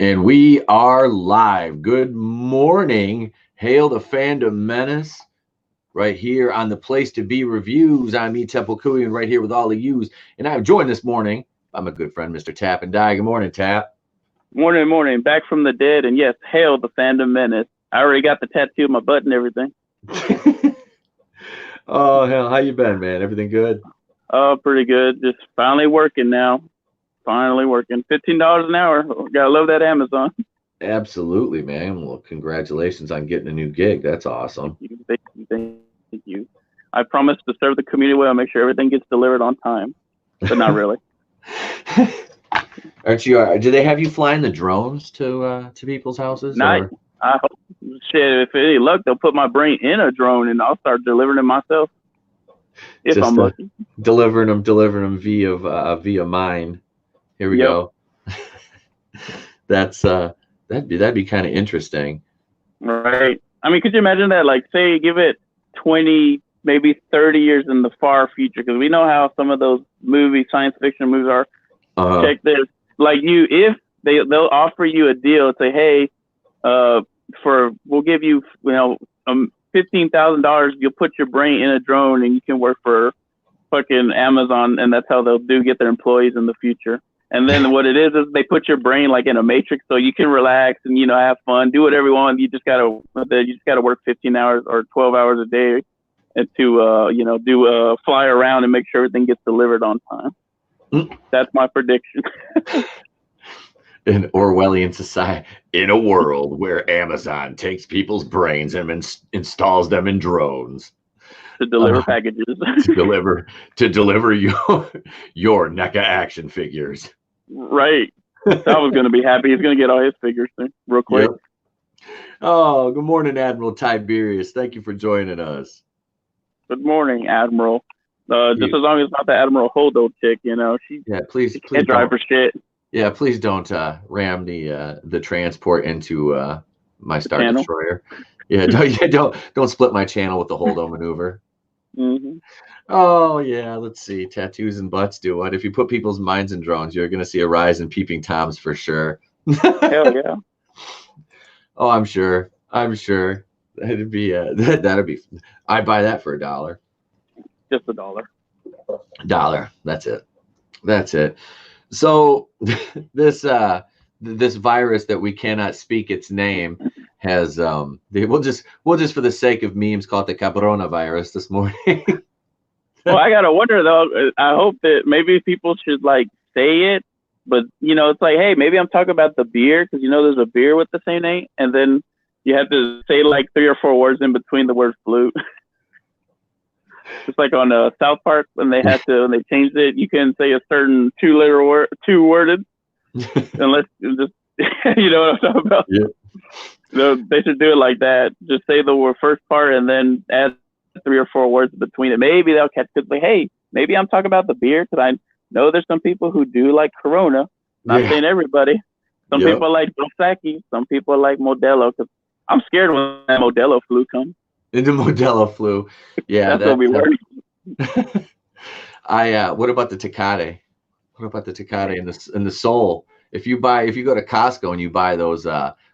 And we are live. Good morning. Hail the fandom menace right here on the Place to Be Reviews. I'm E. Temple Cooey and right here with all of yous. And I'm joined this morning by my good friend, Mr. Tap and Die. Good morning, Tap. Morning. Back from the dead. And yes, hail the fandom menace. I already got the tattoo on my butt and everything. Oh, hell. How you been, man? Everything good? Oh, pretty good. Just finally working now. Finally working. $15 an hour. Gotta love that Amazon. Absolutely, man. Well, congratulations on getting a new gig. That's awesome. Thank you. I promise to serve the community well, make sure everything gets delivered on time. But not really. Aren't you? Do they have you flying the drones to people's houses? Not. I hope. Shit, if any luck, they'll put my brain in a drone and I'll start delivering it myself. If Just I'm lucky. Delivering them via mine. Here we go. That'd be kind of interesting. Right. I mean, could you imagine that? Like, say, give it 20, maybe 30 years in the far future, because we know how some of those science fiction movies are. Check this. Like, if they'll offer you a deal, say, hey, we'll give you, $15,000. You'll put your brain in a drone and you can work for fucking Amazon, and that's how they'll get their employees in the future. And then what it is they put your brain like in a matrix, so you can relax and have fun, do whatever you want. You just gotta work 15 hours or 12 hours a day, and to fly around and make sure everything gets delivered on time. That's my prediction. An Orwellian society, in a world where Amazon takes people's brains and installs them in drones to deliver packages, to deliver your NECA action figures. Right. I was going to be happy. He's going to get all his figures soon, real quick. Yep. Oh, good morning, Admiral Tiberius. Thank you for joining us. Good morning, Admiral. Just as long as it's not the Admiral Holdo chick, she please can't drive for shit. Yeah, please don't ram the transport into my Star Destroyer. Yeah, don't split my channel with the Holdo maneuver. Mm-hmm. Oh yeah, let's see. Tattoos and butts do what? If you put people's minds in drones, you're gonna see a rise in peeping toms for sure. Hell yeah. Oh, I'm sure. That'd be I'd buy that for $1. Just $1. $1. That's it. So this virus that we cannot speak its name has we'll just for the sake of memes call it the Cabrona virus this morning. Well, I gotta wonder though. I hope that maybe people should say it, but it's like, hey, maybe I'm talking about the beer because there's a beer with the same name, and then you have to say 3 or 4 words in between the word flute. Just like on South Park when they changed it, you can say a certain 2-letter word, 2-worded, unless just you know what I'm talking about. Yeah. So they should do it like that. Just say the first part and then add 3 or 4 words between it. Maybe they'll catch it. Like, hey, maybe I'm talking about the beer because I know there's some people who do like Corona. Not saying everybody. Some people like Dos Equis. Some people like Modelo. Because I'm scared when that Modelo flu comes. Into Modelo flu. Yeah, that's what we were. What about the Tecate? What about the Tecate and the Sol? If you go to Costco and you buy those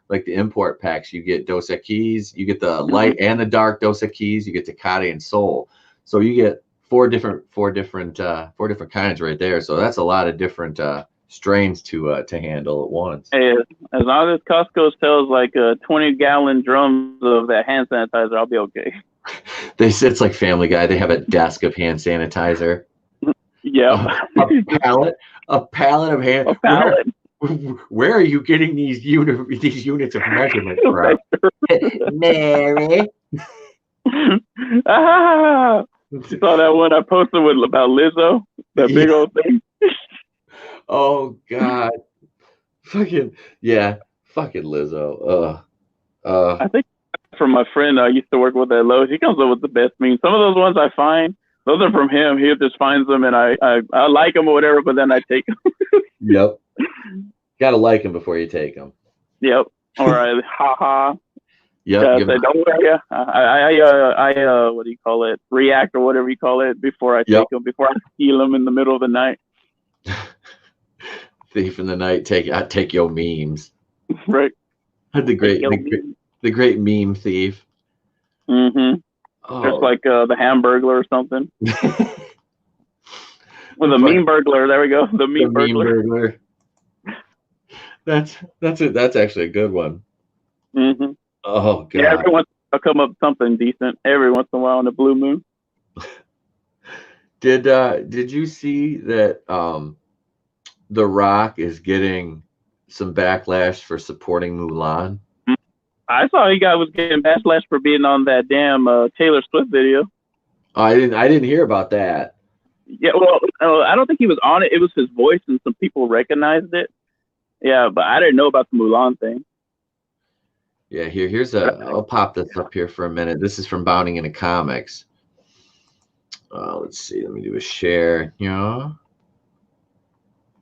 like the import packs, you get Dos Equis, you get the light and the dark Dos Equis, you get Tecate and Sol. So you get four different kinds right there. So that's a lot of different strains to handle at once. Hey, as long as Costco sells 20-gallon drums of that hand sanitizer, I'll be okay. It's like Family Guy. They have a desk of hand sanitizer. Yeah. A pallet of hand. A pallet. Where are you getting these units of measurement from? Mary. You saw that one I posted about Lizzo? That big old thing? Oh, God. Fucking Lizzo. I think from my friend I used to work with at Loch, he comes up with the best memes. Some of those ones I find, those are from him. He just finds them and I like them or whatever, but then I take them. Yep. Gotta like them before you take them. Yep. Or haha. Yep. Don't worry. I what do you call it? React or whatever you call it before I take them, before I steal them in the middle of the night. Thief in the night, I take your memes. Right. The great, Yo, the great meme thief. mm-hmm. Just Oh, like the Hamburglar or something. Well, the it's like meme burglar. There we go. The the meme meme burglar. burglar. That's it. That's actually a good one. Mm-hmm. Oh Yeah, God. every once I'll come up with something decent every once in a while on the blue moon. Did you see that The Rock is getting some backlash for supporting Mulan? I saw was getting backlash for being on that damn Taylor Swift video. Oh, I didn't hear about that. Yeah, well, I don't think he was on it. It was his voice, and some people recognized it. Yeah, but I didn't know about the Mulan thing. Yeah, I'll pop this up here for a minute. This is from Bounding into Comics. Let's see, let me do a share. Yeah.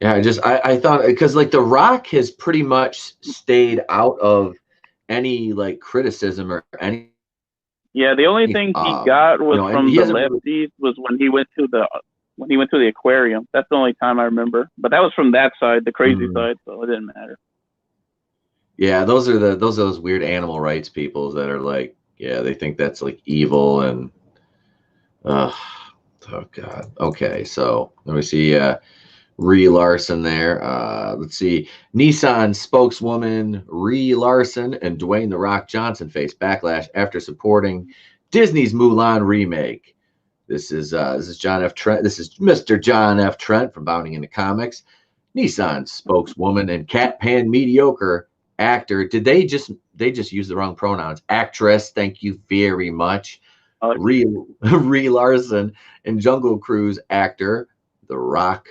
Yeah, I thought because like The Rock has pretty much stayed out of any like criticism or any. Yeah, the only thing he got was and from he the hasn't lefties was when he went to the aquarium. That's the only time I remember. But that was from that side, the crazy side, so it didn't matter. Yeah, those are those weird animal rights people that are like, yeah, they think that's like evil and oh God. Okay, so let me see. Ree Larson there. Let's see. Nissan spokeswoman Ree Larson and Dwayne "The Rock" Johnson face backlash after supporting Disney's Mulan remake. This is John F. Trent. This is Mr. John F. Trent from Bounding into Comics. Nissan spokeswoman and Cat Pan mediocre actor. Did they just use the wrong pronouns? Actress. Thank you very much. Ree Larson and Jungle Cruise actor The Rock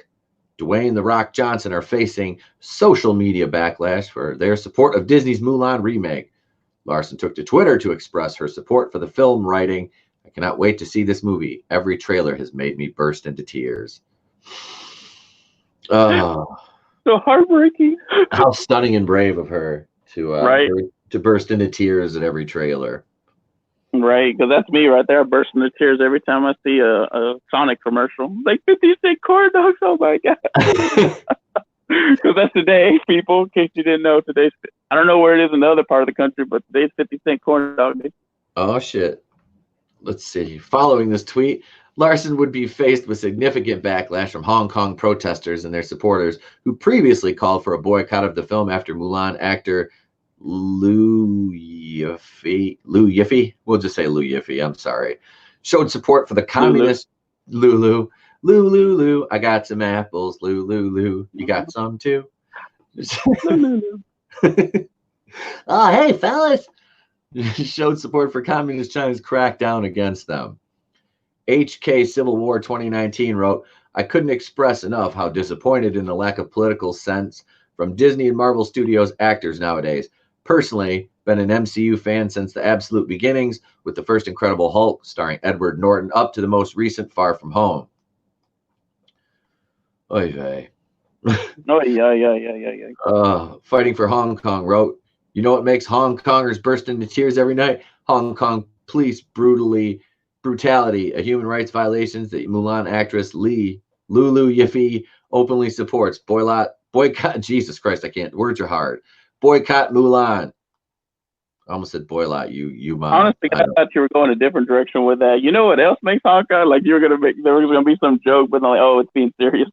Dwayne "The Rock" Johnson are facing social media backlash for their support of Disney's Mulan remake. Larson took to Twitter to express her support for the film, writing, "I cannot wait to see this movie. Every trailer has made me burst into tears." So heartbreaking. How stunning and brave of her to burst into tears at every trailer. Right, because that's me right there. I burst into tears every time I see a Sonic commercial. Like 50-cent corn dogs. Oh my God. Because that's today, people. In case you didn't know, today's, I don't know where it is in the other part of the country, but today's 50-cent corn dog day. Oh shit. Let's see. Following this tweet, Larson would be faced with significant backlash from Hong Kong protesters and their supporters who previously called for a boycott of the film after Mulan actor Liu Yifei, we'll just say Liu Yifei, I'm sorry, showed support for the communist Lulu. I got some apples, Lulu. You got some too? Oh, hey, fellas. Showed support for communist China's crackdown against them. HK Civil War 2019 wrote, "I couldn't express enough how disappointed in the lack of political sense from Disney and Marvel Studios actors nowadays. Personally, been an MCU fan since the absolute beginnings, with the first Incredible Hulk starring Edward Norton up to the most recent Far From Home." Oy vey. Oh, yeah. Fighting for Hong Kong wrote, "You know what makes Hong Kongers burst into tears every night? Hong Kong police brutality, a human rights violations that Mulan actress Lulu Yifei openly supports. Boycott, Jesus Christ, I can't, words are hard. Boycott Mulan." I almost said boycott, you mom. Honestly, I thought you were going a different direction with that. You know what else makes Hong Kong? Like there was gonna be some joke, but I'm like, oh, it's being serious.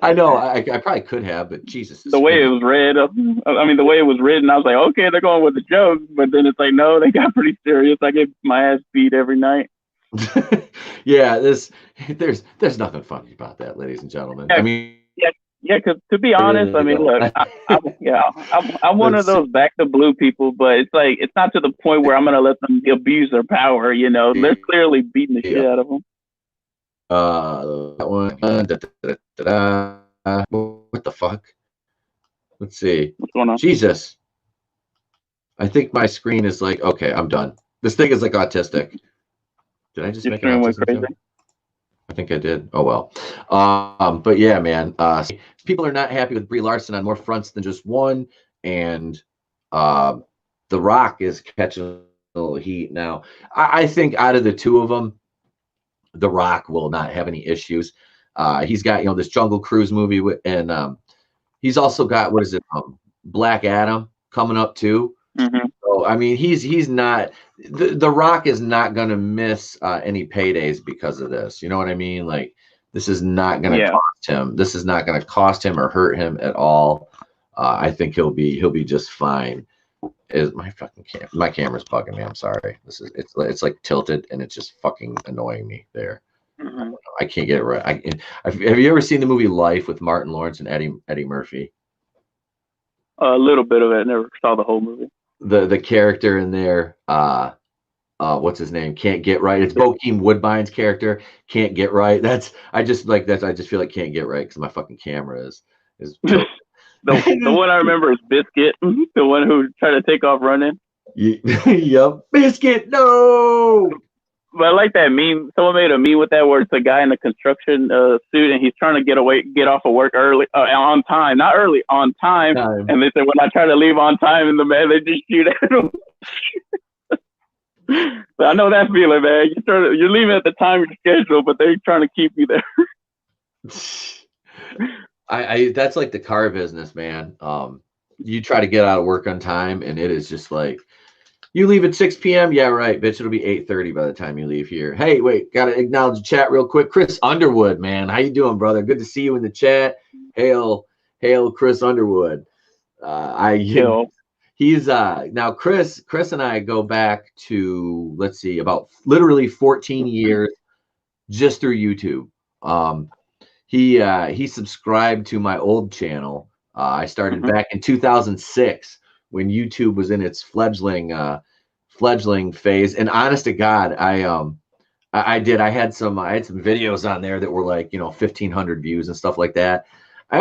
I know, I probably could have, but Jesus. The way it was read, the way it was written, I was like, okay, they're going with the joke, but then it's like, no, they got pretty serious. I get my ass beat every night. Yeah, there's nothing funny about that, ladies and gentlemen. Yeah, I mean, yeah, because to be honest, I mean, look, I'm one of those back to blue people, but it's like it's not to the point where I'm gonna let them abuse their power. You know, they're clearly beating the shit out of them. That one. What the fuck? Let's see. What's going on? Jesus. I think my screen is like, okay, I'm done. This thing is like autistic. Did I just make it autistic? I think I did. Oh well. But yeah, man. People are not happy with Brie Larson on more fronts than just one, and The Rock is catching a little heat now. I think out of the two of them, The Rock will not have any issues. He's got this Jungle Cruise movie, and He's also got, what is it, Black Adam coming up too. Mm-hmm. So I mean, he's not, the Rock is not going to miss any paydays because of this. You know what I mean? Like, this is not going to cost him. This is not going to cost him or hurt him at all. I think he'll be just fine. Is my fucking my camera's bugging me? I'm sorry. It's like tilted and it's just fucking annoying me there. Mm-hmm. I can't get it right. Have you ever seen the movie Life with Martin Lawrence and Eddie Murphy? A little bit of it. I never saw the whole movie. The character in there, what's his name? Can't get right. It's Bokeem Woodbine's character. Can't get right. I just feel like can't get right because my fucking camera is. The one I remember is Biscuit, the one who tried to take off running. Yep, Biscuit. No. But I like that meme. Someone made a meme with that where it's a guy in a construction suit and he's trying to get off of work early, on time, not early, on time. And they said, when I try to leave on time, and the man, they just shoot at him. So I know that feeling, man. You're leaving at the time you're scheduled, but they're trying to keep you there. That's like the car business, man. You try to get out of work on time, and it is just like, you leave at 6 p.m. Yeah, right, bitch. It'll be 8:30 by the time you leave here. Hey, wait, gotta acknowledge the chat real quick. Chris Underwood, man, how you doing, brother? Good to see you in the chat. Hail, Chris Underwood. He's now Chris and I go back to, let's see, about literally 14 years just through YouTube. He subscribed to my old channel. I started back in 2006 when YouTube was in its fledgling phase. And honest to God, I had some videos on there that were like, 1,500 views and stuff like that. I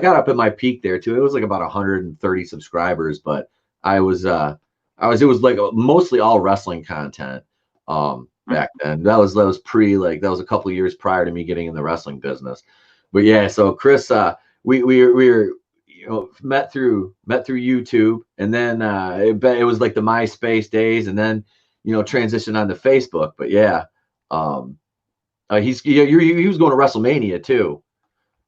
got up at my peak there too. It was like about 130 subscribers, but it was like mostly all wrestling content back then. That was a couple of years prior to me getting in the wrestling business. But yeah, so Chris, we were met through YouTube, and then it was like the MySpace days, and then transitioned onto Facebook. But yeah, he was going to WrestleMania too.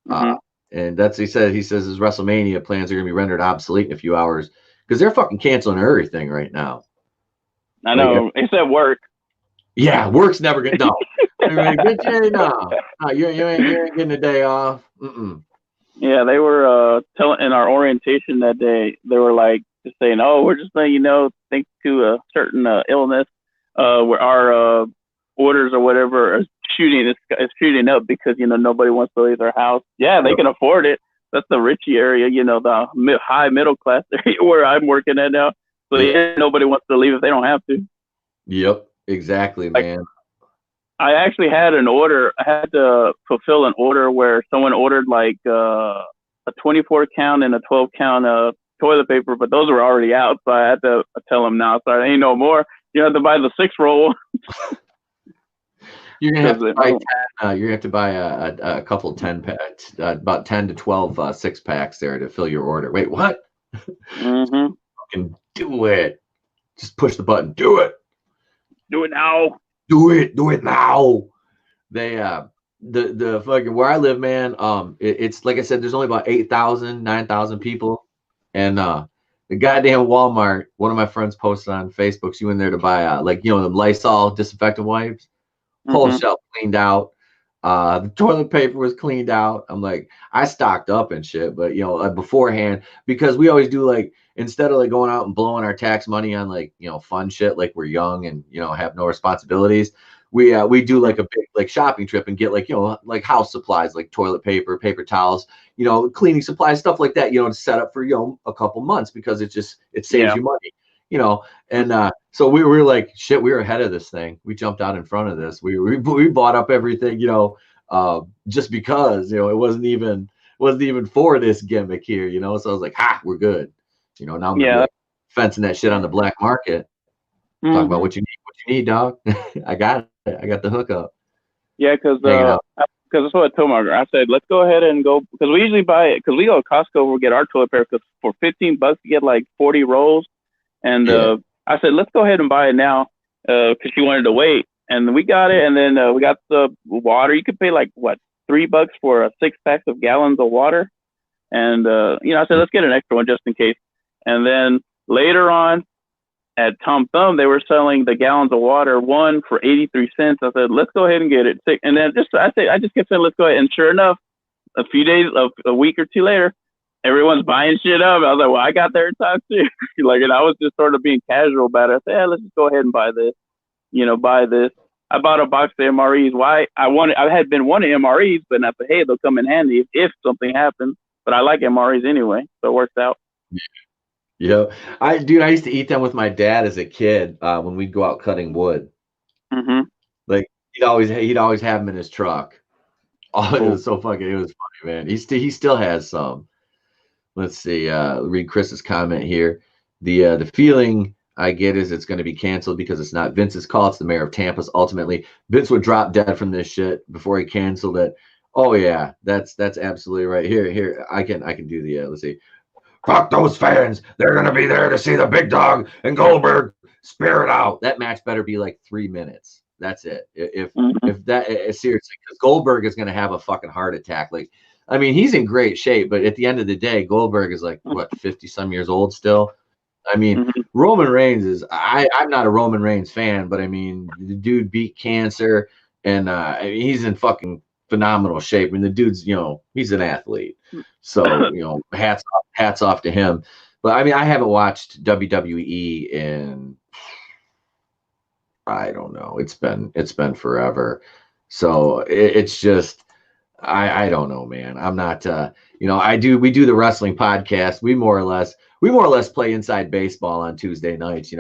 And he says his WrestleMania plans are going to be rendered obsolete in a few hours because they're fucking canceling everything right now. I know, except work. Yeah, work's never going to. No. You ain't getting a day off. Yeah, they were telling in our orientation that day. They were like just saying, "Oh, we're just letting you know, thanks to a certain illness, where our orders or whatever is shooting up because nobody wants to leave their house." Yeah, they can afford it. That's the Richie area, the high middle class area where I'm working at now. So yeah, nobody wants to leave if they don't have to. Yep, exactly, man. I actually had an order. I had to fulfill an order where someone ordered like a 24 count and a 12 count toilet paper, but those were already out. So I had to tell them, "No, sorry, ain't no more. You have to buy the 6-roll." You're gonna have to buy 10. You're gonna have to buy a couple 10 packs, about 10 to 12 6-packs there to fill your order. Wait, what? Fucking do it. Just push the button. Do it. Do it now. Do it now. They the fucking where I live, man. It's like I said, there's only about 8,000, 9,000 people, and the goddamn Walmart. One of my friends posted on Facebook, she went there to buy the Lysol disinfectant wipes. Whole shelf cleaned out. The toilet paper was cleaned out. I'm like, I stocked up and shit, but beforehand, because we always do instead of going out and blowing our tax money on fun shit, like we're young and have no responsibilities, we do a big shopping trip and get house supplies like toilet paper, paper towels, cleaning supplies, stuff like that, to set up for a couple months because it saves you money. And so we were like, shit, we were ahead of this thing. We jumped out in front of this. We bought up everything, just because, it wasn't even for this gimmick here, So I was like, we're good. Now I'm fencing that shit on the black market. Talk about what you need, dog. I got it. I got the hookup. Yeah, because that's what I told Margaret. I said, let's go ahead and go, because we usually buy it, because we go to Costco, we'll get our toilet paper, because for $15 you get like 40 rolls. And I said, let's go ahead and buy it now, because she wanted to wait. And we got it, and then we got the water. You could pay like, what, $3 for 6 packs of gallons of water? And I said, let's get an extra one just in case. And then later on at Tom Thumb, they were selling the gallons of water, one for 83 cents. I said, let's go ahead and get it. And then I just kept saying, let's go ahead. And sure enough, a week or two later, everyone's buying shit up. I was like, well, I got there in time too. And I was just sort of being casual about it. I said, let's just go ahead and buy this. Buy this. I bought a box of MREs. Why? I had been wanting MREs, but I said, hey, they'll come in handy if something happens. But I like MREs anyway, so it works out. Yeah, I used to eat them with my dad as a kid when we'd go out cutting wood. Mm-hmm. Like he'd always have them in his truck. Oh, it was so fucking. It was funny, man. He still has some. Let's see. Read Chris's comment here. The feeling I get is it's going to be canceled because it's not Vince's call. It's the mayor of Tampa's. Ultimately, Vince would drop dead from this shit before he canceled it. Oh yeah, that's absolutely right. Here, I can do the. Let's see. Fuck those fans. They're going to be there to see the big dog and Goldberg spear it out. That match better be like 3 minutes. That's it. If that seriously, because Goldberg is going to have a fucking heart attack. Like, I mean, he's in great shape, but at the end of the day, Goldberg is like what 50-some years old still. I mean, Roman Reigns is. I'm not a Roman Reigns fan, but I mean, the dude beat cancer, and he's in fucking phenomenal shape. I mean, the dude's he's an athlete, so hats off to him. But I mean, I haven't watched WWE in. I don't know. It's been forever. So it's just, I don't know, man. I'm not, we do the wrestling podcast. We more or less play inside baseball on Tuesday nights.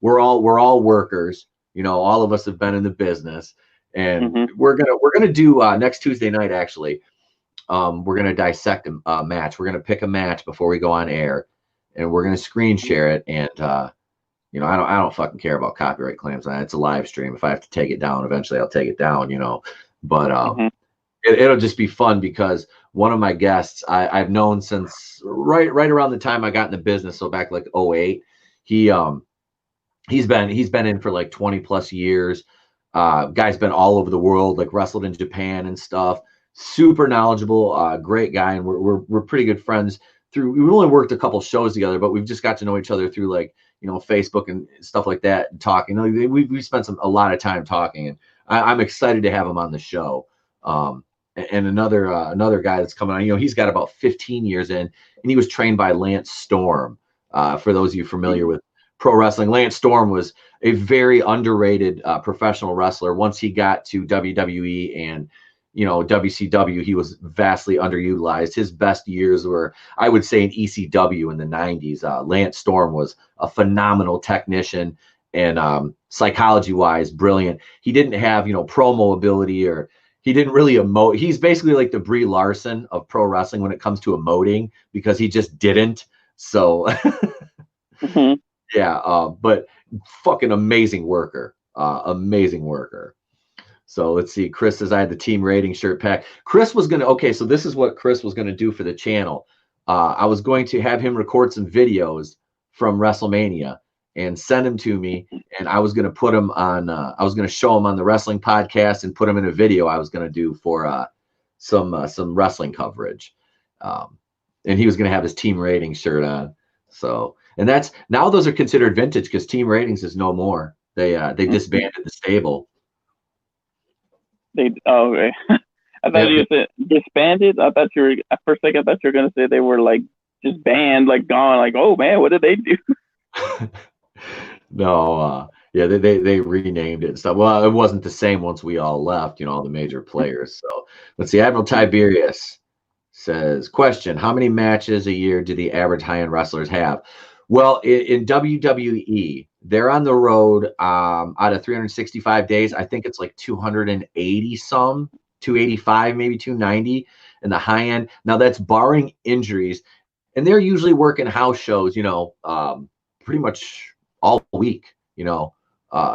We're all workers, all of us have been in the business, and we're going to do next Tuesday night. Actually, we're going to dissect a match. We're going to pick a match before we go on air, and we're going to screen share it. And, I don't fucking care about copyright claims. It's a live stream. If I have to take it down, eventually I'll take it down, But it'll just be fun because one of my guests I've known since right around the time I got in the business, so back like 2008. He's been in for like 20 plus years. Guy's been all over the world, like wrestled in Japan and stuff. Super knowledgeable, great guy, and we're pretty good friends. We only worked a couple shows together, but we've just got to know each other through like Facebook and stuff like that, and talking. We spent a lot of time talking, and I'm excited to have him on the show. And another guy that's coming on, he's got about 15 years in, and he was trained by Lance Storm. For those of you familiar with pro wrestling, Lance Storm was a very underrated professional wrestler. Once he got to WWE and WCW, he was vastly underutilized. His best years were, I would say, in ECW in the 90s. Lance Storm was a phenomenal technician and psychology-wise, brilliant. He didn't have, promo ability, or he didn't really emote. He's basically like the Brie Larson of pro wrestling when it comes to emoting, because he just didn't. So, yeah, but fucking amazing worker. So let's see. Chris says I had the team rating shirt pack. Chris was so this is what Chris was gonna do for the channel. I was going to have him record some videos from WrestleMania and send them to me, and I was gonna put them on. I was gonna show them on the wrestling podcast and put them in a video I was gonna do for some wrestling coverage. And he was gonna have his team rating shirt on. So, and now those are considered vintage because Team Ratings is no more. They disbanded the stable. Okay. I thought you said disbanded. I thought you were for a second. I thought you were gonna say they were like just banned, like gone. Like, oh man, what did they do? No, yeah, they renamed it and stuff. Well, it wasn't the same once we all left. All the major players. So let's see. Admiral Tiberius says, question: how many matches a year do the average high-end wrestlers have? Well, in WWE, they're on the road out of 365 days. I think it's like 280 some, 285, maybe 290 in the high end. Now that's barring injuries, and they're usually working house shows, pretty much all week,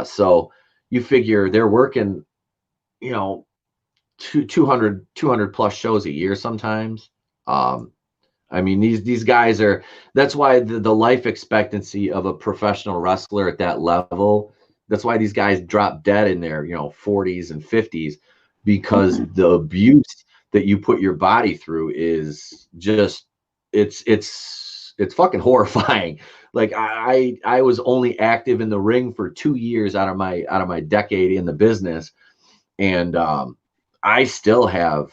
so you figure they're working, 200 plus shows a year sometimes. I mean, these guys are, that's why the life expectancy of a professional wrestler at that level, that's why these guys drop dead in their, 40s and 50s, because the abuse that you put your body through is just it's fucking horrifying. Like I was only active in the ring for 2 years out of my decade in the business, and I still have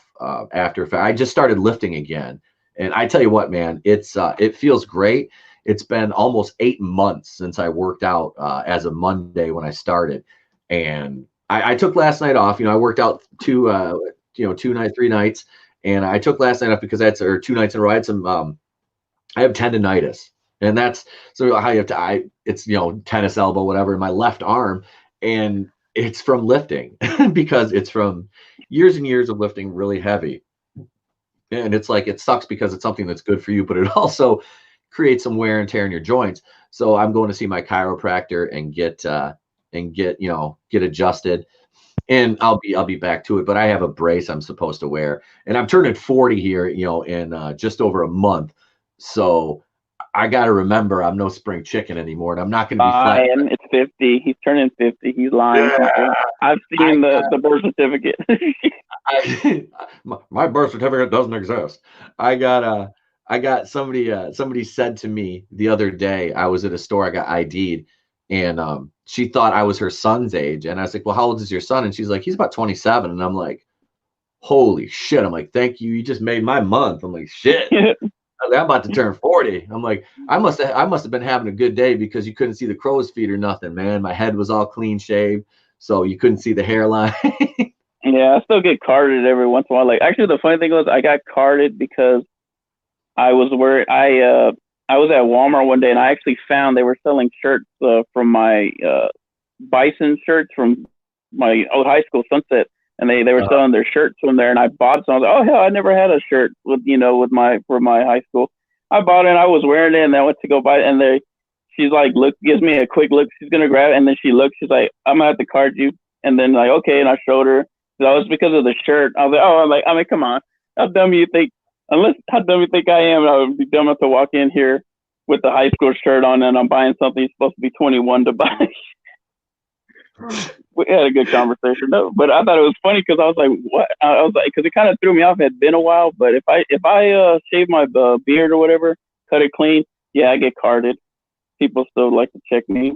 after effect. I just started lifting again, and I tell you what, man, it feels great. It's been almost 8 months since I worked out as of Monday when I started, and I took last night off. I worked out 3 nights, and I took last night off because or 2 nights in a row. I had some I have tendonitis, and that's so how you have to. It's tennis elbow, whatever, in my left arm, and it's from lifting because it's from years and years of lifting really heavy, and it's like it sucks because it's something that's good for you, but it also creates some wear and tear in your joints. So I'm going to see my chiropractor and get adjusted, and I'll be back to it. But I have a brace I'm supposed to wear, and I'm turning 40 here, in just over a month. So I got to remember I'm no spring chicken anymore, and I'm not going to be flat. It's 50. He's turning 50. He's lying. Yeah. I've seen the birth certificate. My birth certificate doesn't exist. I got somebody said to me the other day, I was at a store, I got ID'd, and she thought I was her son's age, and I was like, well, how old is your son? And she's like, he's about 27. And I'm like, holy shit. I'm like, thank you, you just made my month. I'm like, shit. I'm about to turn 40. I'm like, I must have been having a good day because you couldn't see the crow's feet or nothing, man. My head was all clean shaved, so you couldn't see the hairline. Yeah, I still get carded every once in a while. Like, actually, the funny thing was I got carded because I was I was at Walmart one day, and I actually found they were selling shirts from my Bison shirts from my old high school, Sunset, and they were selling their shirts from there, and I bought some. I was like, oh hell, I never had a shirt with for my high school. I bought it, and I was wearing it, and then I went to go buy it, and she's like, gives me a quick look. She's gonna grab it, and then she looks. She's like, I'm gonna have to card you, and then like, okay, and I showed her. That was because of the shirt. I was like, oh, I mean, come on, how dumb you think? How dumb you think I am? I would be dumb enough to walk in here with the high school shirt on, and I'm buying something you're supposed to be 21 to buy. We had a good conversation, though. But I thought it was funny because I was like, what? I was like, because it kind of threw me off. It had been a while, but if I shave my beard or whatever, cut it clean, yeah, I get carded. People still like to check me.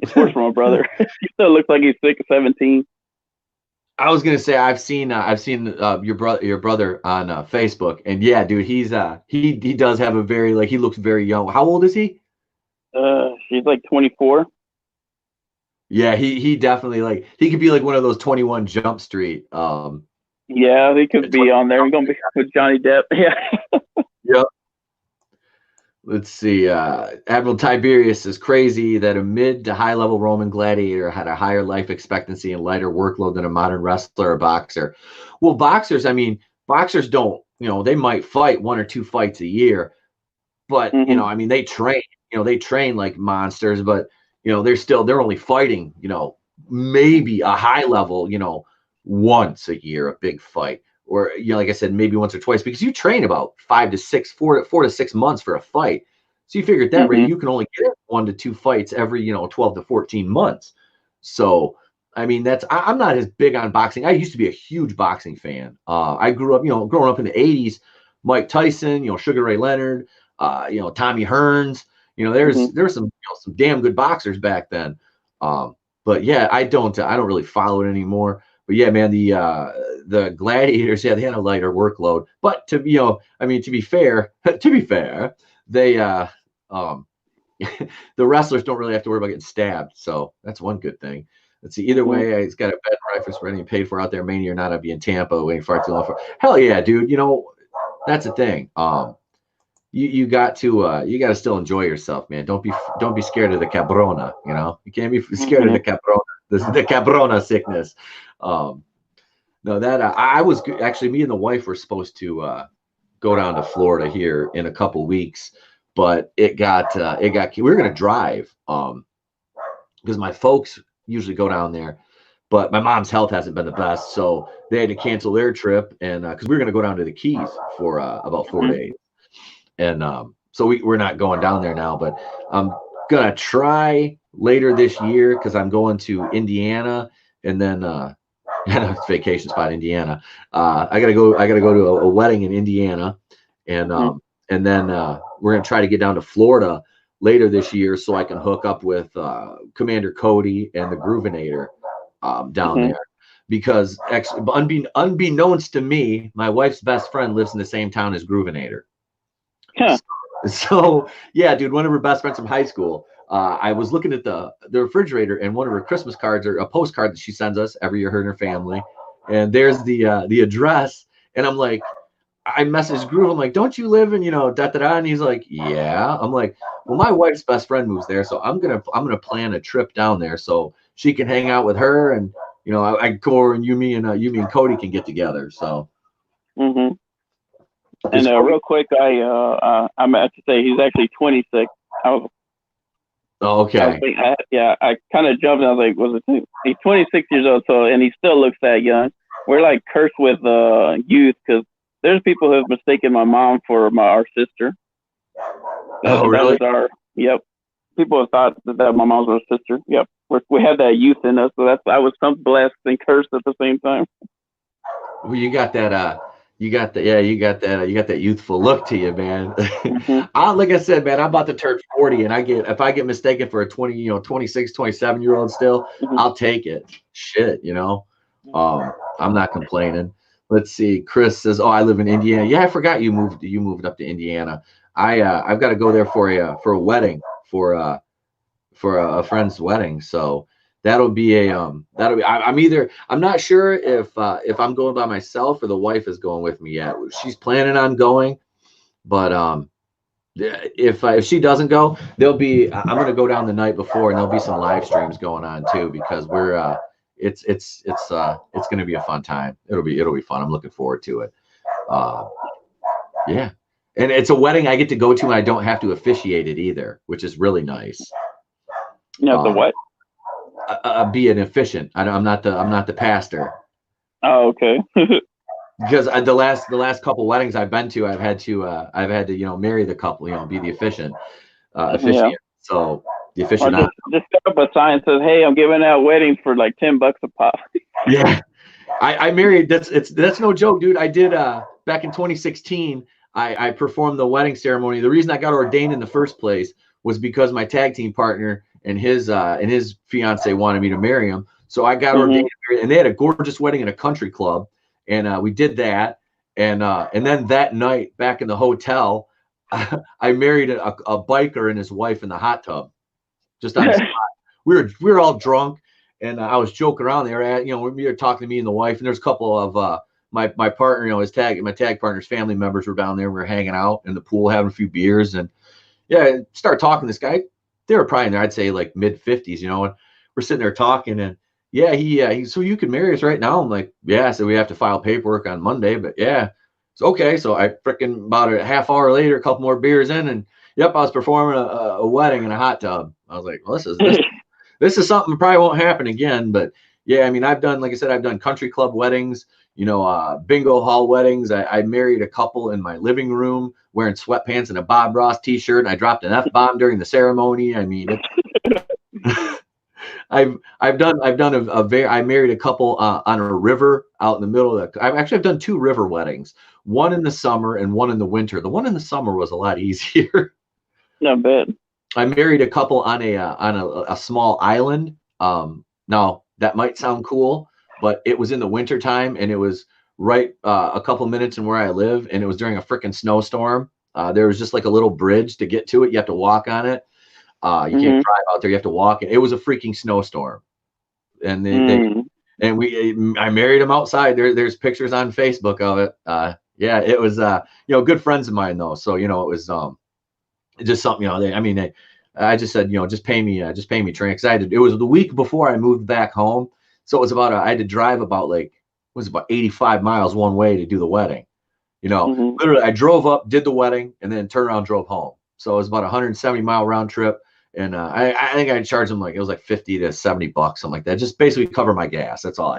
It's worse for my brother. He still looks like he's 17. I was gonna say I've seen your brother on Facebook, and yeah, dude, he does have a very he looks very young. How old is he? She's like 24. Yeah, he definitely he could be like one of those 21 Jump Street. Yeah, he could be on there. He's gonna be with Johnny Depp. Yeah. Yep. Let's see. Admiral Tiberius is crazy that a mid to high level Roman gladiator had a higher life expectancy and lighter workload than a modern wrestler or boxer. Well, boxers don't, they might fight 1 or 2 fights a year, but they train like monsters, but they're only fighting, maybe a high level, once a year, a big fight. Or, like I said, maybe once or twice, because you train about 4 to 6 months for a fight. So you figure at that rate, you can only get 1 to 2 fights every, 12 to 14 months. So, I mean, I'm not as big on boxing. I used to be a huge boxing fan. I grew up, growing up in the 80s, Mike Tyson, Sugar Ray Leonard, Tommy Hearns, there's some damn good boxers back then. But yeah, I don't really follow it anymore. But yeah, man, the gladiators, they had a lighter workload. But to be fair, they the wrestlers don't really have to worry about getting stabbed. So that's one good thing. Let's see. Either way, he's got a bed and breakfast for anything paid for out there. Mania or not, I'd be in Tampa waiting far too long for. Hell yeah, dude. That's the thing. You got to still enjoy yourself, man. Don't be scared of the cabrona. You can't be scared of the cabrona. The cabrona sickness. No, that I was actually, me and the wife were supposed to go down to Florida here in a couple weeks, but we were gonna drive because my folks usually go down there, but my mom's health hasn't been the best, so they had to cancel their trip, and because we were gonna go down to the Keys for about 4 days, and so we're not going down there now, but I'm gonna try later this year because I'm going to Indiana, and then it's vacation spot, Indiana. I gotta go to a wedding in Indiana, and and then we're gonna try to get down to Florida later this year so I can hook up with Commander Cody and the Groovinator down there. Because unbeknownst to me, my wife's best friend lives in the same town as Groovinator. Huh. So yeah, dude, one of her best friends from high school. I was looking at the refrigerator, and one of her Christmas cards, or a postcard that she sends us every year, her and her family, and there's the address, and I'm like, I messaged Groove, I'm like, don't you live in, da da da? And he's like, yeah. I'm like, well, my wife's best friend moves there, so I'm gonna plan a trip down there so she can hang out with her, and I can come over, and you, me, and Cody can get together. So. And real quick, I'm about to say he's actually 26. Okay. I kind of jumped. And I was like, he's 26 years old, so, and he still looks that young. We're like cursed with youth, because there's people who have mistaken my mom for our sister. Really? Yep. People have thought that my mom's our sister. Yep. We have that youth in us, so I was some blessed and cursed at the same time. Well, you got that. You got that youthful look to you, man. Like I said, man, I'm about to turn 40, and if I get mistaken for a 26, 27-year-old still, I'll take it. Shit, I'm not complaining. Let's see. Chris says, "Oh, I live in Indiana." Yeah, I forgot you moved up to Indiana. I've got to go there for a wedding, for a friend's wedding. So I'm not sure if I'm going by myself or the wife is going with me yet. She's planning on going, but if she doesn't go, I'm going to go down the night before, and there'll be some live streams going on too, because we're it's going to be a fun time. It'll be fun. I'm looking forward to it. Yeah. And it's a wedding I get to go to, and I don't have to officiate it either, which is really nice. The what? Be an officiant. I'm not the pastor. Oh, okay. Because the last couple weddings I've been to, I've had to marry the couple, be the officiant. So the officiant. Just set up a sign that says, "Hey, I'm giving out weddings for like $10 a pop." Yeah, I married. That's no joke, dude. I did back in 2016. I performed the wedding ceremony. The reason I got ordained in the first place was because my tag team partner and his fiance wanted me to marry him. So I got ordained, and they had a gorgeous wedding in a country club, and we did that. And then that night, back in the hotel, I married a biker and his wife in the hot tub, just on the spot. We were all drunk, and I was joking around there. We were talking to me and the wife, and there's a couple of my partner, my tag partner's family members were down there. We were hanging out in the pool, having a few beers, and yeah, start talking to this guy. They were probably in there, I'd say like mid-50s, and we're sitting there talking, and yeah, he so you can marry us right now? I'm like, yeah. So we have to file paperwork on Monday, but yeah, it's okay. So I freaking about a half hour later, a couple more beers in, and yep, I was performing a wedding in a hot tub. I was like, well, this is something that probably won't happen again, but yeah, I mean, I've done country club weddings, bingo hall weddings. I married a couple in my living room wearing sweatpants and a Bob Ross t-shirt, and I dropped an F-bomb during the ceremony. I mean, I married a couple on a river out in the middle of I've done 2 river weddings, one in the summer and one in the winter. The one in the summer was a lot easier. Not bad. I married a couple on a small island. Now that might sound cool, but it was in the winter time, and it was right a couple minutes from where I live, and it was during a freaking snowstorm. There was just like a little bridge to get to it. You have to walk on it. You can't drive out there. You have to walk. It was a freaking snowstorm, and I married them outside. There's pictures on Facebook of it. Yeah, it was good friends of mine though. So it was just something. I just said just pay me train, because it was the week before I moved back home. So it was I had to drive about 85 miles one way to do the wedding. Literally I drove up, did the wedding, and then turned around, drove home. So it was about a 170-mile round trip. And I think I charged them it was like $50 to $70, something like that. Just basically cover my gas. That's all,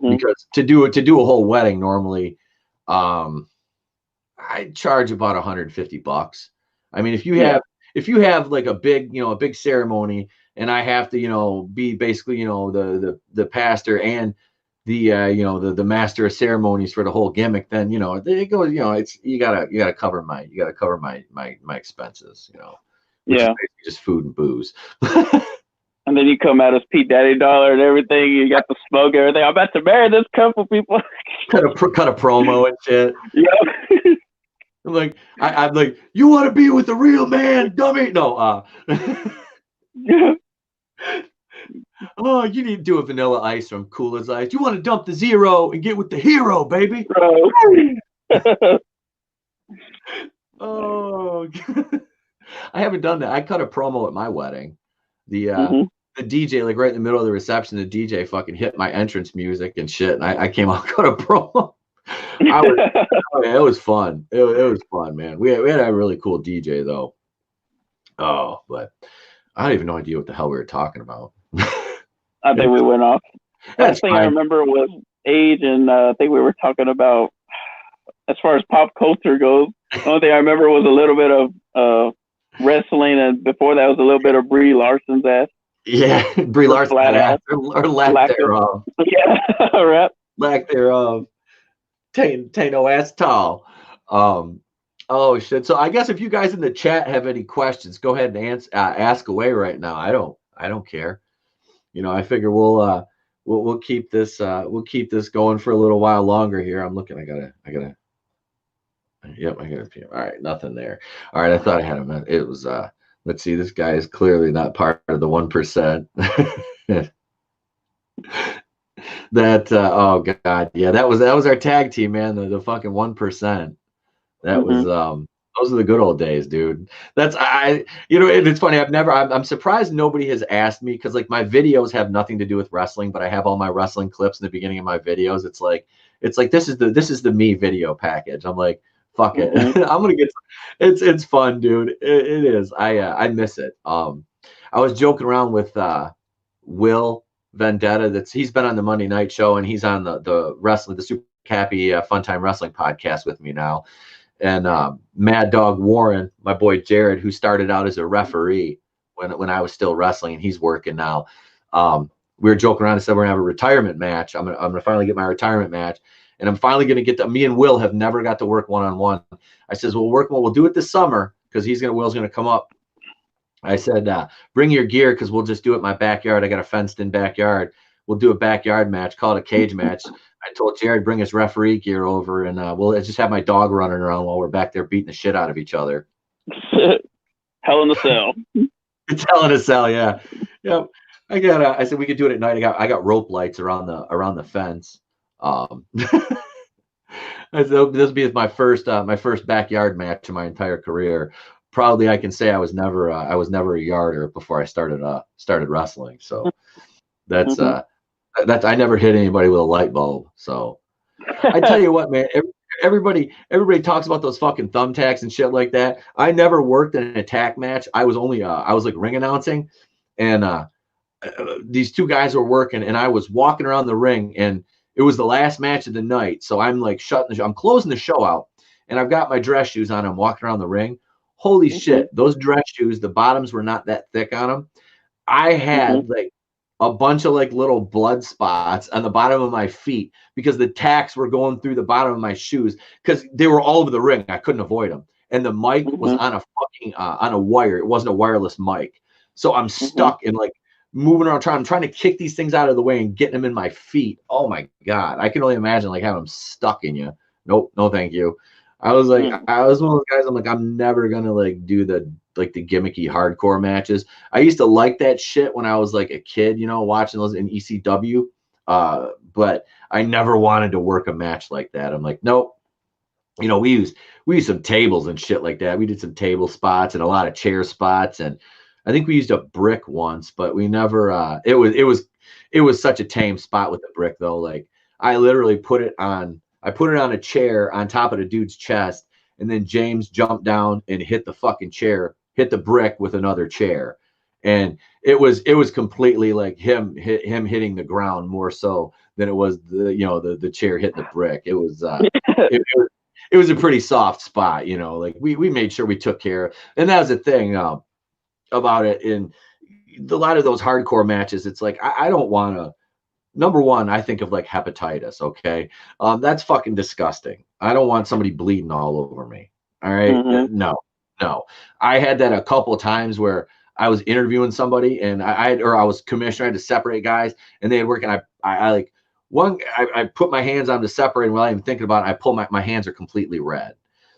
because to do a whole wedding normally, I charge about $150. I mean, if you have like a big ceremony, and I have to, be basically, the pastor and the master of ceremonies for the whole gimmick, then it goes, it's you gotta cover my expenses, which is Yeah. basically just food and booze. And then you come out as Pete Daddy Dollar and everything. You got the smoke, everything. I'm about to marry this couple, people. cut a promo and shit. Yeah. I'm like, you want to be with the real man, dummy? No, oh, you need to do a Vanilla Ice from Cool as Ice. You want to dump the zero and get with the hero, baby? Oh, I haven't done that. I cut a promo at my wedding. The DJ, like right in the middle of the reception, the DJ fucking hit my entrance music and shit, and I came out, cut a promo. It was fun. It was fun, man. We had a really cool DJ though. Oh, but I don't even know idea what the hell we were talking about. I think we went off. Last thing I remember was age, and I think we were talking about, as far as pop culture goes, the only thing I remember was a little bit of wrestling, and before that was a little bit of Brie Larson's ass. Yeah, Brie Larson's ass, or lack thereof. Yeah, right. Lack thereof. Tain't no ass tall. Oh shit. So I guess if you guys in the chat have any questions, go ahead and ask away right now. I don't care. I figure we'll keep this going for a little while longer here. I'm looking. I gotta. Yep, I got a PM. All right, nothing there. All right, I thought I had him. It was let's see. This guy is clearly not part of the 1%. That oh god, yeah, that was our tag team, man. The fucking 1%. That was those are the good old days, dude. That's it's funny. I'm surprised nobody has asked me, because like my videos have nothing to do with wrestling, but I have all my wrestling clips in the beginning of my videos. It's like this is the me video package. I'm like, fuck it. I'm gonna get it's fun, dude. It is. I miss it. I was joking around with Will Vendetta. He's been on the Monday Night Show, and he's on the wrestling, the Super Happy Fun Time Wrestling podcast with me now. And Mad Dog Warren, my boy Jared, who started out as a referee when I was still wrestling, and he's working now. We were joking around and said we're gonna have a retirement match. I'm gonna finally get my retirement match, and I'm finally gonna get to. Me and Will have never got to work one-on-one. I says we'll do it this summer, because Will's gonna come up. I said bring your gear, because we'll just do it in my backyard. I got a fenced-in backyard. We'll do a backyard match, call it a cage match. I told Jared bring his referee gear over, and we'll just have my dog running around while we're back there beating the shit out of each other. Hell in a Cell. It's Hell in a Cell, yeah. Yep. I said we could do it at night. I got rope lights around the fence. I said this will be my first backyard match in my entire career. Proudly, I can say I was never a yarder before I started wrestling. So that's I never hit anybody with a light bulb. So I tell you what, man, everybody talks about those fucking thumbtacks and shit like that. I never worked in an attack match. I was like ring announcing, and these two guys were working, and I was walking around the ring, and it was the last match of the night. So I'm like I'm closing the show out, and I've got my dress shoes on. I'm walking around the ring. Holy shit, those dress shoes, the bottoms were not that thick on them. I had like a bunch of like little blood spots on the bottom of my feet, because the tacks were going through the bottom of my shoes, because they were all over the ring. I couldn't avoid them. And the mic was on a fucking on a wire. It wasn't a wireless mic. So I'm stuck in like moving around, I'm trying to kick these things out of the way and getting them in my feet. Oh my God. I can only imagine like having them stuck in you. Nope, no thank you. I was like, I was one of those guys, I'm like, I'm never gonna like do the gimmicky hardcore matches. I used to like that shit when I was like a kid, watching those in ECW. But I never wanted to work a match like that. I'm like, nope. We used some tables and shit like that. We did some table spots and a lot of chair spots, and I think we used a brick once, but we never. It was such a tame spot with the brick though. Like I literally put it on a chair on top of the dude's chest, and then James jumped down and hit the fucking chair, hit the brick with another chair. And it was completely like him hitting the ground more so than it was the chair hitting the brick. It was it was a pretty soft spot, like we made sure we took care. And that was the thing about it. In a lot of those hardcore matches, it's like I don't want to number one, I think of like hepatitis. Okay, that's fucking disgusting. I don't want somebody bleeding all over me. All right, no, no. I had that a couple of times where I was interviewing somebody and I was commissioner. I had to separate guys, and they had work, and I like I put my hands on to separate, and without even thinking about it, I pull my hands are completely red.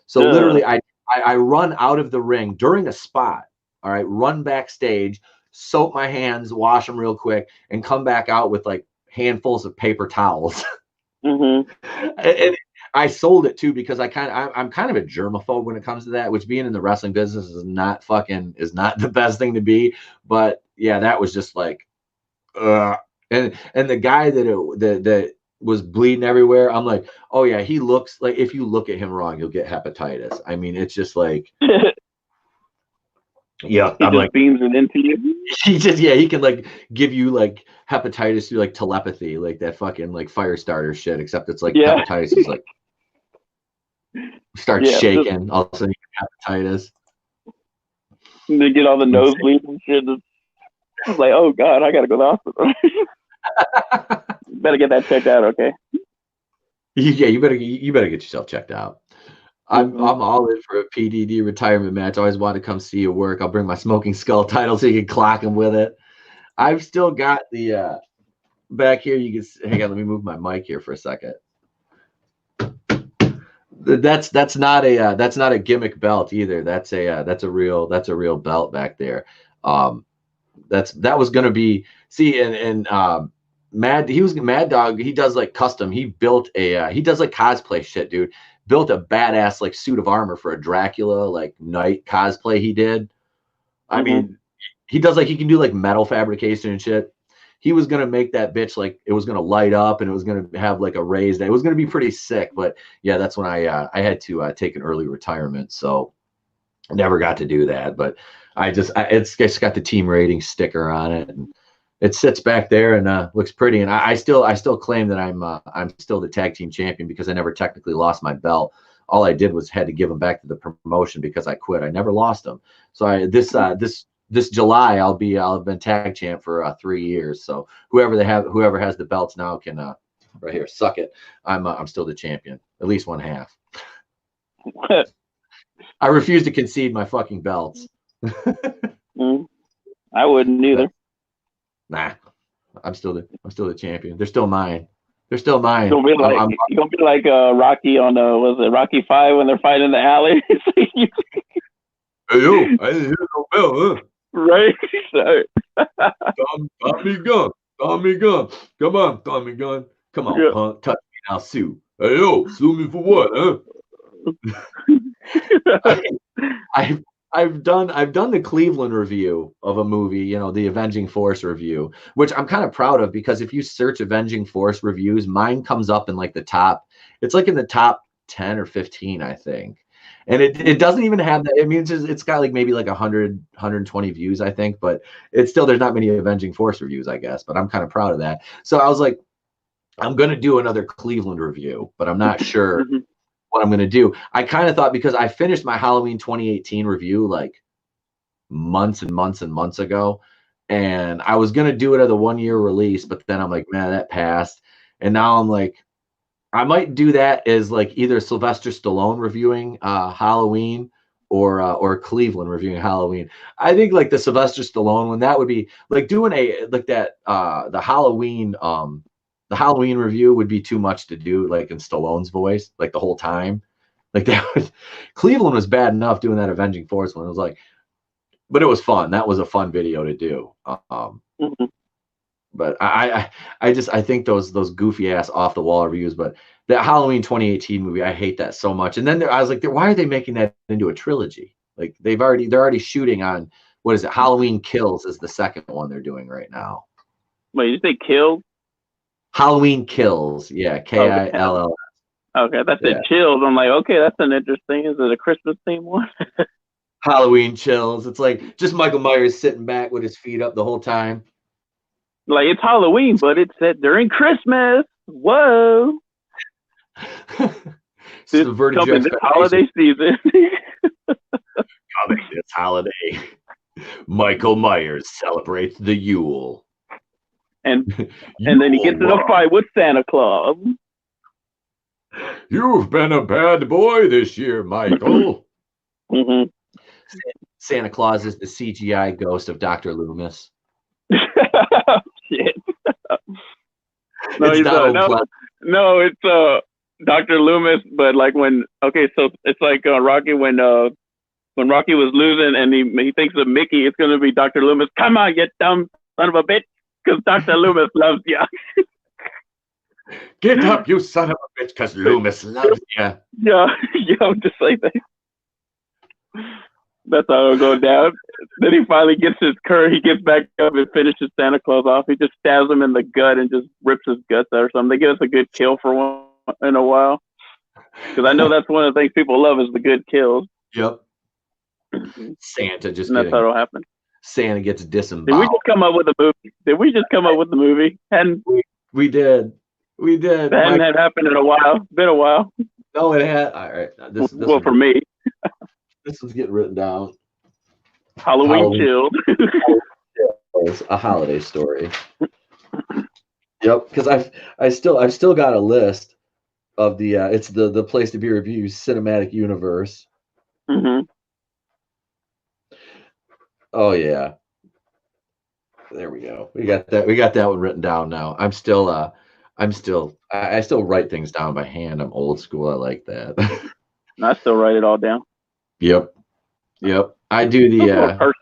So literally, I run out of the ring during a spot. All right, run backstage, soak my hands, wash them real quick, and come back out with like handfuls of paper towels. And I sold it too because I'm kind of a germaphobe when it comes to that, which being in the wrestling business is not the best thing to be. But yeah, that was just like, and the guy that was bleeding everywhere, I'm like, oh yeah, he looks like if you look at him wrong, you'll get hepatitis. I mean, it's just like. Yeah, he just beams it into you. He can like give you like hepatitis through like telepathy, like that fucking like fire starter shit. Except it's like hepatitis is like start shaking, all of a sudden you get hepatitis. And they get all the nosebleeds and shit. It's like, oh god, I gotta go to the hospital. Better get that checked out, okay? Yeah, you better get yourself checked out. I'm all in for a PDD retirement match. I always want to come see you work. I'll bring my smoking skull title so you can clock him with it. I've still got the back here. You can hang on. Let me move my mic here for a second. That's not a gimmick belt either. That's a real belt back there. That was gonna be and Mad Dog. He does like custom. He built he does like cosplay shit, dude. Built a badass like suit of armor for a Dracula like knight cosplay he did. I mean, he does like he can do like metal fabrication and shit. He was gonna make that bitch like it was gonna light up and it was gonna have like a raised. It was gonna be pretty sick, but yeah, that's when I had to take an early retirement, so I never got to do that. But it's got the team rating sticker on it, and it sits back there and looks pretty. And I still claim that I'm still the tag team champion because I never technically lost my belt. All I did was had to give them back to the promotion because I quit. I never lost them. So this July I'll have been tag champ for 3 years. So whoever has the belts now can right here suck it. I'm still the champion, at least one half. I refuse to concede my fucking belts. I wouldn't either. Nah, I'm still the champion. They're still mine. They're still mine. You're gonna be like Rocky on was it Rocky 5 when they're fighting in the alley? Hey yo, I didn't hear no bell, huh? Right. Sorry. Tommy gun. Come on, Tommy gun. Come on, punk. Touch me now, sue. Hey yo, sue me for what, huh? I've done the Cleveland review of a movie, the Avenging Force review, which I'm kind of proud of because if you search Avenging Force reviews, mine comes up in like it's like in the top 10 or 15, I think. And it doesn't even have that. I mean, it's got like maybe like 100, 120 views, I think, but it's still, there's not many Avenging Force reviews, I guess, but I'm kind of proud of that. So I was like, I'm going to do another Cleveland review, but I'm not sure what I'm going to do. I kind of thought because I finished my Halloween 2018 review like months and months and months ago, and I was going to do it as a 1-year release, but then I'm like, man, that passed. And now I'm like, I might do that as like either Sylvester Stallone reviewing Halloween or Cleveland reviewing Halloween. I think like the Sylvester Stallone one, that would be like doing the Halloween review would be too much to do like in Stallone's voice like the whole time. Like Cleveland was bad enough doing that Avenging Force one. It was like, but it was fun. That was a fun video to do. But I think those goofy ass off the wall reviews. But that Halloween 2018 movie, I hate that so much. And then I was like, why are they making that into a trilogy? Like they're already shooting on what is it? Halloween Kills is the second one they're doing right now. Wait, you say Kills? Halloween Kills, yeah, Kill. Okay, that's it. Chills. I'm like, okay, that's an interesting. Is it a Christmas theme one? Halloween Chills. It's like just Michael Myers sitting back with his feet up the whole time. Like it's Halloween, but it's set during Christmas. Whoa! This holiday season. Coming this holiday, Michael Myers celebrates the Yule. and then he gets in a fight with Santa Claus. You've been a bad boy this year, Michael. Mm-hmm. Santa Claus is the CGI ghost of Dr. Loomis. Shit. No, it's Dr. Loomis, but like so it's like Rocky when Rocky was losing and he thinks of Mickey, it's gonna be Dr. Loomis. Come on, you dumb son of a bitch, because Dr. Loomis loves you. Get up, you son of a bitch, because Loomis loves you. Yeah, just like that. That's how it'll go down. Then he finally gets his courage. He gets back up and finishes Santa Claus off. He just stabs him in the gut and just rips his guts out or something. They give us a good kill for one in a while. Because I know that's one of the things people love is the good kills. Yep. Santa just. And that's how it'll happen. Santa gets disemboweled. Did we just come up with a movie? And we did. We did. That hadn't happened in a while. It's been a while. No, it had. All right. This for me. This one's getting written down. Halloween chilled. A holiday story. Yep, because I've still got a list of the it's the place to be reviews cinematic universe. Mm-hmm. Oh yeah. There we go. We got that one written down now. I still write things down by hand. I'm old school. I like that. I still write it all down. Yep. I do the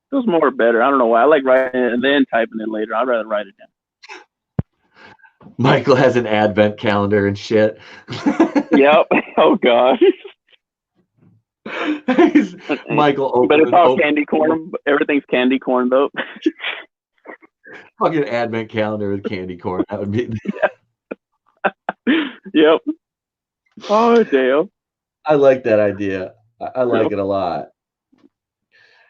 feels more better. I don't know why. I like writing it and then typing it later. I'd rather write it down. Michael has an advent calendar and shit. Yep. Oh gosh. Michael but it's all candy corn. Everything's candy corn though. Fucking advent calendar with candy corn. That would be. Yep. Oh damn. I like that idea. I like it a lot.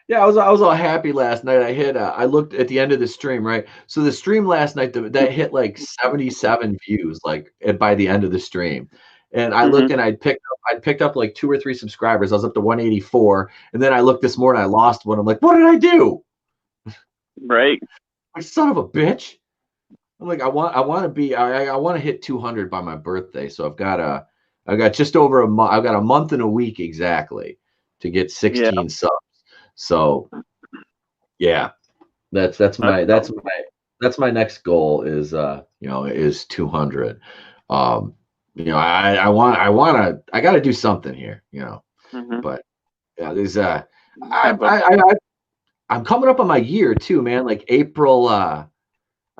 Yeah, I was all happy last night. I looked at the end of the stream, right? So the stream last night that hit like 77 views, like by the end of the stream. And I looked and I'd picked up like 2 or 3 subscribers. I was up to 184, and then I looked this morning. I lost one. I'm like, what did I do? Right. Like, son of a bitch. I'm like, I want to hit 200 by my birthday. So I've got just over a month. I've got a month and a week exactly to get 16 subs. So yeah, that's my next goal is is 200. I got to do something here, but yeah, there's I'm coming up on my year too, man. Like April, I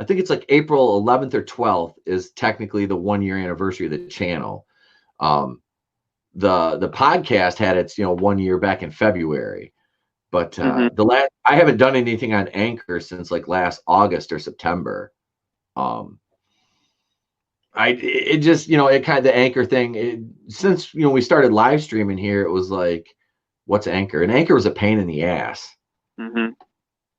think it's like April 11th or 12th is technically the 1-year anniversary of the channel. The podcast had its 1 year back in February, but I haven't done anything on Anchor since like last August or September. The Anchor thing, since we started live streaming here, it was like, what's Anchor? And Anchor was a pain in the ass. That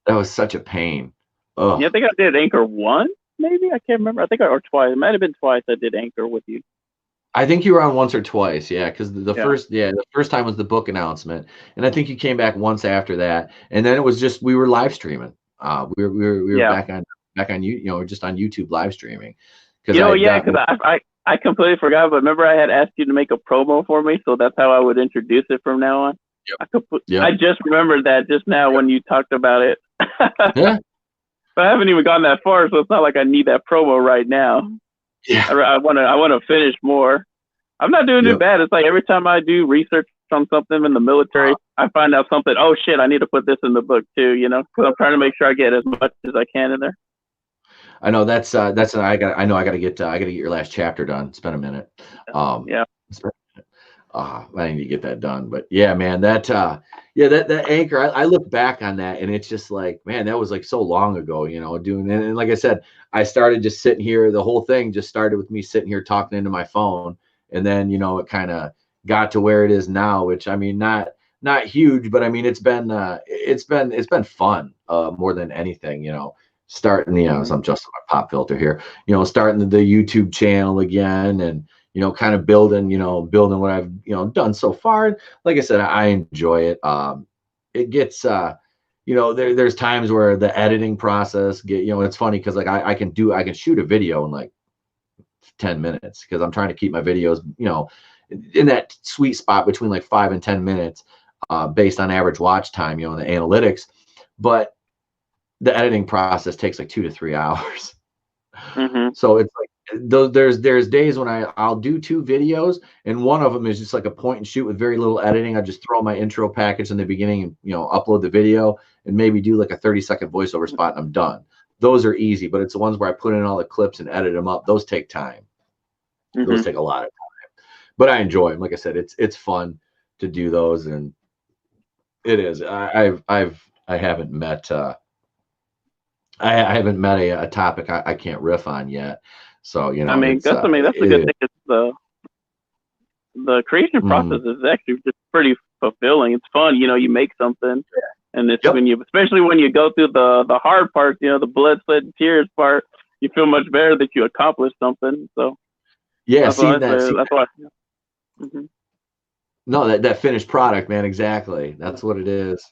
was such a pain. Ugh. Yeah, I think I did Anchor once, maybe. I can't remember. I think or twice. It might have been twice I did Anchor with you. I think you were on once or twice, yeah, because the first time was the book announcement, and I think you came back once after that, and then it was just we were live streaming. We were back on just on YouTube live streaming. Because I completely forgot, but remember I had asked you to make a promo for me, so that's how I would introduce it from now on. Yep. I just remembered that just now when you talked about it. Yeah. But I haven't even gone that far, so it's not like I need that promo right now. Yeah. I want to finish more. I'm not doing too bad. It's like every time I do research on something in the military, I find out something. Oh shit! I need to put this in the book too. Because I'm trying to make sure I get as much as I can in there. I know I got to get your last chapter done. It's been a minute. I need to get that done. But yeah, man, that Anchor. I look back on that and it's just like, man, that was like so long ago. Doing and like I said, I started just sitting here. The whole thing just started with me sitting here talking into my phone, and then it kind of got to where it is now. Which I mean, not huge, but I mean, it's been fun more than anything. Starting so I'm adjusting my pop filter here. Starting the YouTube channel again, and kind of building what I've done so far. And like I said, I enjoy it. It gets you know, there's times where the editing process it's funny because like I can shoot a video in like 10 minutes because I'm trying to keep my videos, in that sweet spot between like 5 and 10 minutes, based on average watch time, in the analytics. But the editing process takes like 2 to 3 hours. So it's like there's days when I'll do 2 videos, and one of them is just like a point and shoot with very little editing. I just throw my intro package in the beginning and upload the video and maybe do like a 30-second voiceover spot and I'm done. Those are easy, but it's the ones where I put in all the clips and edit them up. Those take time. Those take a lot of time, but I enjoy them. Like I said, it's fun to do those, and it is. I haven't met I haven't met a topic I can't riff on yet. So I mean, that's a good thing. It's the creation process is actually just pretty fulfilling. It's fun, you make something, and it's especially when you go through the hard parts, the blood, sweat, and tears part, you feel much better that you accomplished something. So that's why. No, that finished product, man. Exactly. That's what it is.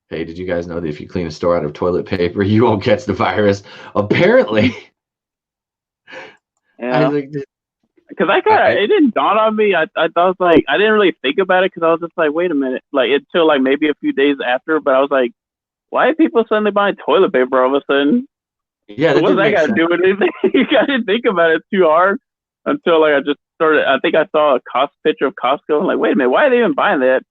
Hey, did you guys know that if you clean a store out of toilet paper, you won't catch the virus? Apparently. Yeah. Because it didn't dawn on me. I thought I didn't really think about it because I was just like, wait a minute, like until like maybe a few days after. But I was like, why are people suddenly buying toilet paper all of a sudden? Yeah, so what's that got to do with anything? I didn't think about it too hard until like I just started. I think I saw a picture of Costco. I'm like, wait a minute, why are they even buying that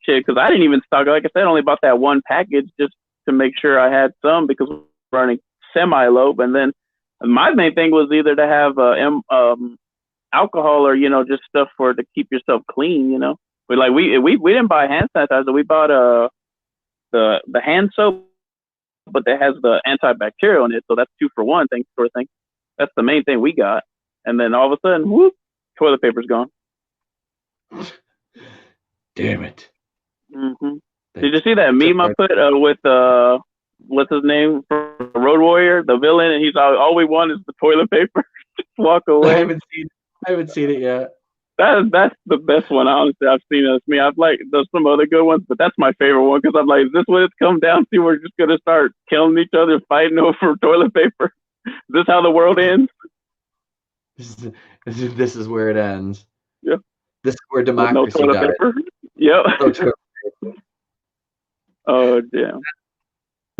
shit? Because I didn't even stock. Like I said, I only bought that one package just to make sure I had some because we're running semi-low. And then my main thing was either to have alcohol or just stuff to keep yourself clean. But like we didn't buy hand sanitizer. We bought the hand soap, but that has the antibacterial in it, so that's 2 for 1 thing sort of thing. That's the main thing we got. And then all of a sudden, whoop, toilet paper's gone. Damn it. Did you see that meme I put with what's his name from Road Warrior, the villain, and he's all we want is the toilet paper. Just walk away. I haven't seen it yet. That's the best one, honestly, I've seen. That's me. I've there's some other good ones, but that's my favorite one because I'm like, is this what it's come down to? We're just gonna start killing each other, fighting over toilet paper. Is this how the world ends? This is where it ends. Yep. This is where democracy dies. Yep. Oh damn.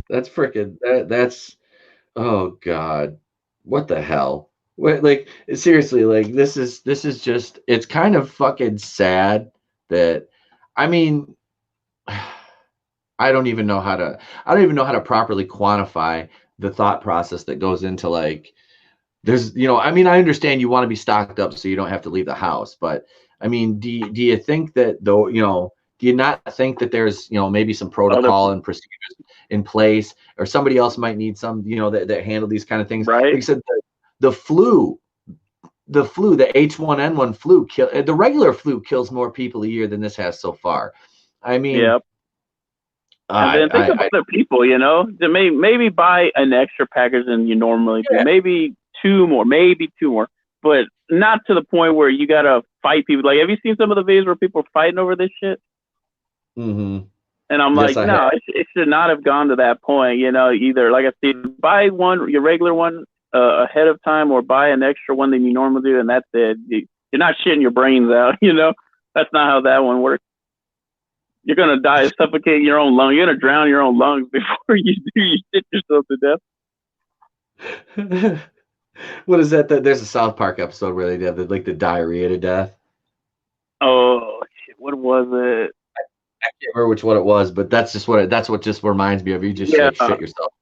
That's freaking that's oh god. What the hell? Like seriously, like this is just, it's kind of fucking sad that, I mean, I don't even know how to properly quantify the thought process that goes into like, there's, I mean, I understand you want to be stocked up so you don't have to leave the house, but I mean, do you think that though, do you not think that there's, maybe some protocol and procedures in place, or somebody else might need some, that handle these kind of things? Right. Like you said, the flu, the H1N1 flu, the regular flu kills more people a year than this has so far. I mean, yep. And then think of other people, maybe buy an extra package than you normally do. Maybe two more, but not to the point where you gotta fight people. Like, have you seen some of the videos where people are fighting over this shit? Mm-hmm. And I'm like, no, it should not have gone to that point. Either like I said, buy your regular one ahead of time, or buy an extra one than you normally do, and that's it. You're not shitting your brains out. That's not how that one works. You're gonna die, suffocate your own lungs. You're gonna drown your own lungs before you shit yourself to death. What is that? There's a South Park episode where they have the diarrhea to death. Oh shit! What was it? I can't remember which one it was, but that's what just reminds me of. You just shit yourself.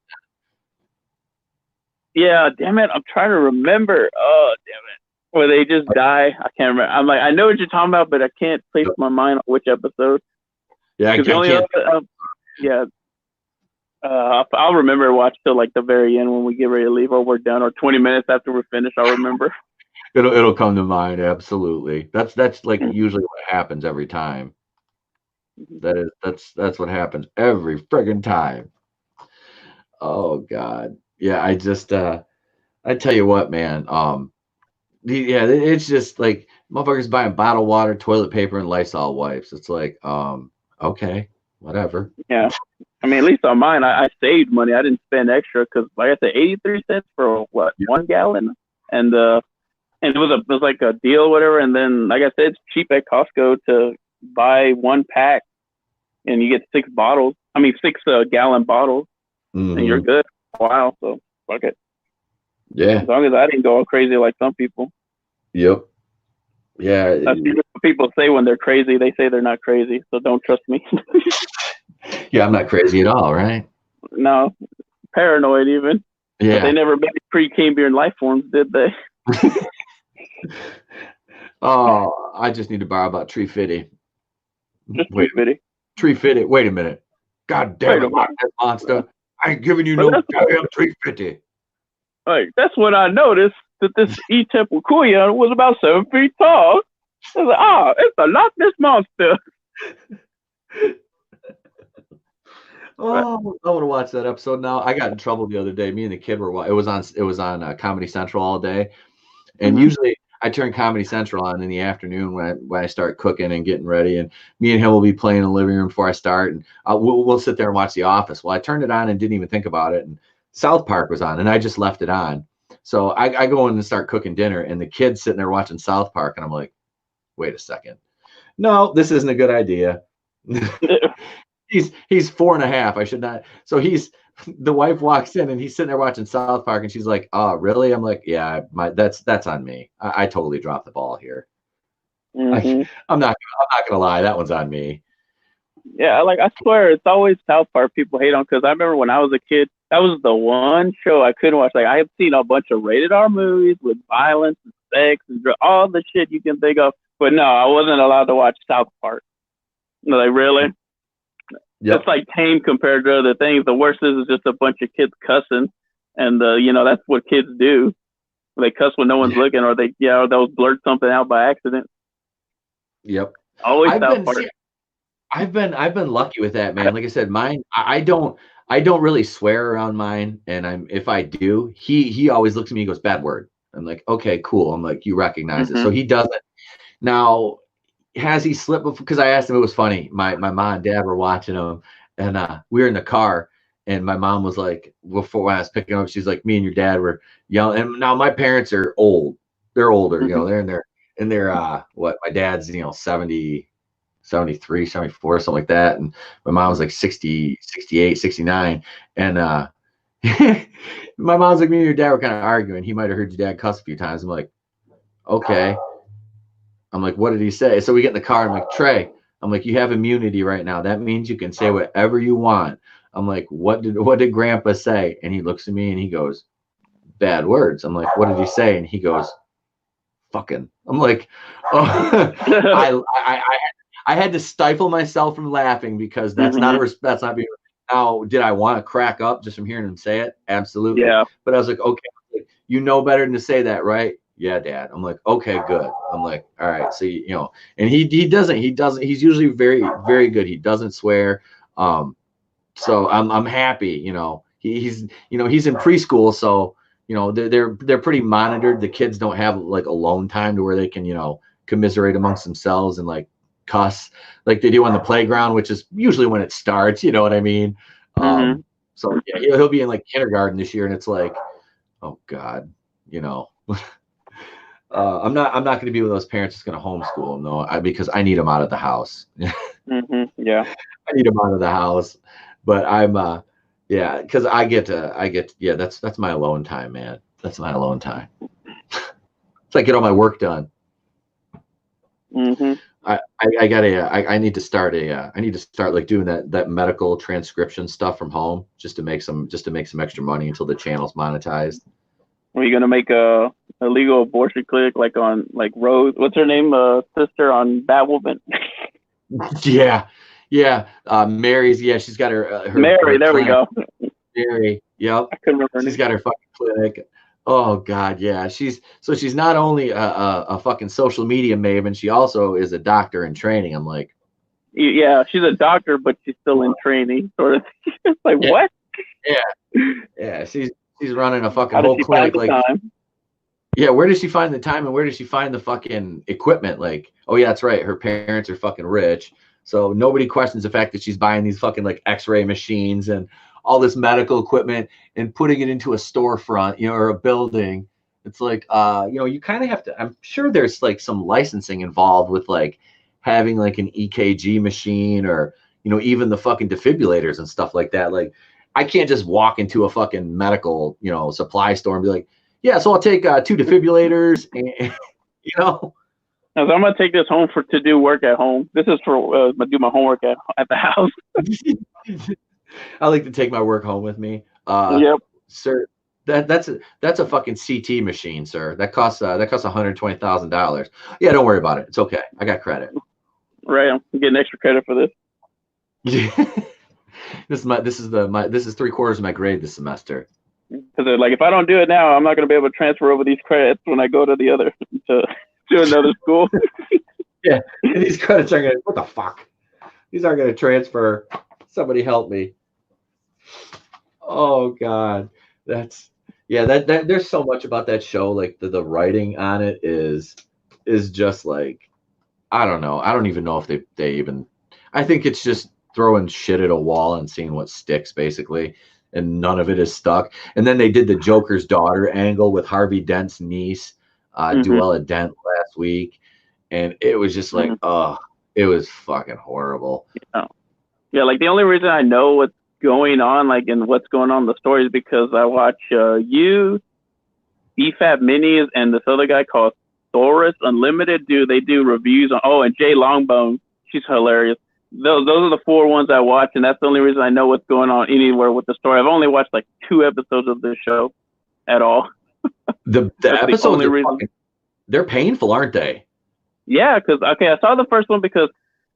Yeah, damn it! I'm trying to remember. Oh, damn it! Where they just die. I can't remember. I'm like, I know what you're talking about, but I can't place my mind on which episode. Yeah, I can't. I'll remember to watch till like the very end when we get ready to leave, or we're done, or 20 minutes after we're finished. I'll remember. It'll come to mind. Absolutely. That's like usually what happens every time. That's what happens every friggin' time. Oh God. Yeah, I just I tell you what, man. It's just like motherfuckers buying bottled water, toilet paper, and Lysol wipes. It's like, okay, whatever. Yeah. I mean, at least on mine, I saved money. I didn't spend extra because, like I said, 83 cents for what, 1 gallon, and it was like a deal, or whatever. And then, like I said, it's cheap at Costco to buy 1 pack, and you get 6-gallon bottles, and you're good. Wow, so fuck it. Yeah. As long as I didn't go all crazy like some people. Yep. Yeah. That's what people say when they're crazy. They say they're not crazy, so don't trust me. Yeah, I'm not crazy at all, right? No, paranoid even. Yeah. But they never made pre-Cambrian life forms, did they? Oh, I just need to borrow about 350. Just 350. 350. Wait a minute. God damn it, that monster. I ain't giving you no goddamn 350. Like, that's when I noticed that this Kuya was about 7 feet tall. I was like, it's a Loch Ness monster. Oh, I want to watch that episode now. I got in trouble the other day. Me and the kid were. It was on Comedy Central all day, and usually I turn Comedy Central on in the afternoon when I start cooking and getting ready, and me and him will be playing in the living room before I start, and we'll sit there and watch The Office. Well, I turned it on and didn't even think about it, and South Park was on, and I just left it on. So I go in and start cooking dinner, and the kid's sitting there watching South Park, and I'm like, wait a second, no, this isn't a good idea. He's 4.5. I should not. So the wife walks in and he's sitting there watching South Park, and she's like, "Oh, really?" I'm like, "Yeah, that's on me. I totally dropped the ball here. I'm not gonna lie, that one's on me." Yeah, I swear it's always South Park people hate on, because I remember when I was a kid, that was the one show I couldn't watch. Like, I have seen a bunch of rated R movies with violence and sex and all the shit you can think of, but no, I wasn't allowed to watch South Park. Like, really? Yep. It's like tame compared to other things. The worst is just a bunch of kids cussing, and that's what kids do. They cuss when no one's looking, or they'll blurt something out by accident. Yep. Always South Park. I've been lucky with that, man. Like I said, mine, I don't really swear around mine, and if I do, he always looks at me and goes, "Bad word." I'm like, "Okay, cool." I'm like, "You recognize it." So he doesn't. Now, has he slipped before? Because I asked him, it was funny. My mom and dad were watching him, and we were in the car, and my mom was like, before when I was picking up, she's like, "Me and your dad were yelling." And now my parents are old. They're older, they're in their what, my dad's 70, 73, 74, something like that, and my mom was like 60, 68, 69, and my mom's like, "Me and your dad were kind of arguing. He might have heard your dad cuss a few times." I'm like, "Okay." I'm like, "What did he say?" So we get in the car. I'm like, "Trey," I'm like, "you have immunity right now. That means you can say whatever you want." I'm like, what did Grandpa say?" And he looks at me and he goes, "Bad words." I'm like, "What did he say?" And he goes, "Fucking." I'm like, oh. I had to stifle myself from laughing, because that's that's not being. Now, did I want to crack up just from hearing him say it? Absolutely. Yeah. But I was like, okay, you know better than to say that, right? "Yeah, Dad." I'm like, "Okay, good." I'm like, "All right." So, and he doesn't, he's usually very, very good. He doesn't swear. So I'm happy, he's in preschool. So, they're pretty monitored. The kids don't have like alone time to where they can, commiserate amongst themselves and like cuss like they do on the playground, which is usually when it starts, you know what I mean? So yeah, he'll be in like kindergarten this year, and it's like, oh God, I'm not going to be one of those parents that's going to homeschool him, though, because I need him out of the house. Yeah, I need him out of the house, but I'm because I get that's my alone time, man. That's my alone time. It's like get all my work done. I need to start like doing that medical transcription stuff from home, just to make some extra money until the channel's monetized. Are you gonna make a illegal abortion clinic like on like Rose? What's her name? Sister on Batwoman. Yeah. Mary's. Yeah, she's got her Mary. There we go. Mary. Yep. I couldn't remember. She's got her fucking clinic. Oh God, yeah. She's not only a fucking social media maven, she also is a doctor in training. I'm like, yeah, she's a doctor, but she's still in training, sort of. It's like, what? Yeah. She's running a fucking whole clinic. Like, time? Yeah, where does she find the time, and where does she find the fucking equipment? Like, oh yeah, that's right. Her parents are fucking rich, So nobody questions the fact that she's buying these fucking like X-ray machines and all this medical equipment and putting it into a storefront, you know, or a building. It's like, you know, you kind of have to, I'm sure there's like some licensing involved with like having like an EKG machine or, you know, even the fucking defibrillators and stuff like that. Like, I can't just walk into a fucking medical, you know, supply store and be like, yeah, so I'll take 2 defibrillators and, you know. So I'm gonna take this home to do work at home. This is for do my homework at the house. I like to take my work home with me. Yep. Sir, that's a fucking CT machine, sir. That costs $120,000. Yeah, don't worry about it. It's okay. I got credit. Right, I'm getting extra credit for this. Yeah. This is 3/4 of my grade this semester. Because like, if I don't do it now, I'm not gonna be able to transfer over these credits when I go to the other to another school. Yeah, and these credits are gonna. What the fuck? These aren't gonna transfer. Somebody help me. Oh God, that there's so much about that show. Like the writing on it is just like, I don't know. I don't even know if they even. I think it's just throwing shit at a wall and seeing what sticks, basically, and none of it is stuck. And then they did the Joker's daughter angle with Harvey Dent's niece, Duella Dent, last week, and it was just like, it was fucking horrible. Yeah, like the only reason I know what's going on, like, and what's going on in the story is because I watch you, BFAB Minis, and this other guy called Thoris Unlimited. They do reviews on, and Jay Longbone. She's hilarious. Those are the 4 ones I watch, and that's the only reason I know what's going on anywhere with the story. I've only watched like 2 episodes of this show at all. The episodes they're painful, aren't they? Yeah, because I saw the first one because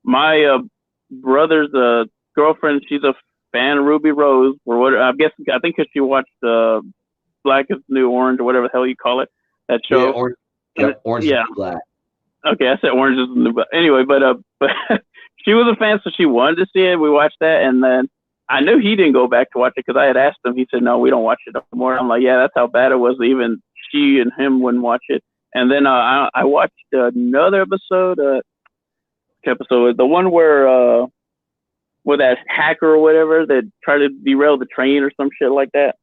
my brother's girlfriend, she's a fan of Ruby Rose, or what? I think because she watched Black is the New Orange, or whatever the hell you call it, that show. Yeah, Orange is Black. Okay, I said Orange is the New Black. Anyway, but she was a fan, so she wanted to see it. We watched that, and then I knew he didn't go back to watch it because I had asked him. He said, "No, we don't watch it anymore." I'm like, "Yeah, that's how bad it was. Even she and him wouldn't watch it." And then I watched another episode. The one where that hacker or whatever that tried to derail the train or some shit like that.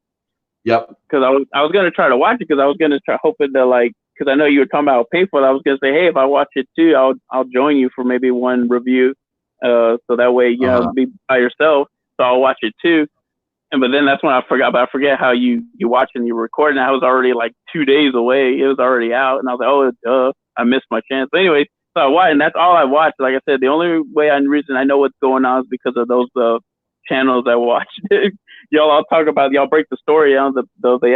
Yep. Because I was gonna try to watch it because I was gonna try hoping to, like, because I know you were talking about pay for it. I was gonna say, hey, if I watch it too, I'll join you for maybe one review. So that way you know, be by yourself. So I'll watch it too. But then that's when I forgot. But I forget how you watch and you record. And I was already like 2 days away. It was already out, and I was like, oh, duh, I missed my chance. But anyway, so I watched, and that's all I watched. Like I said, the only reason I know what's going on is because of those channels I watched. Y'all all talk about, y'all break the story on the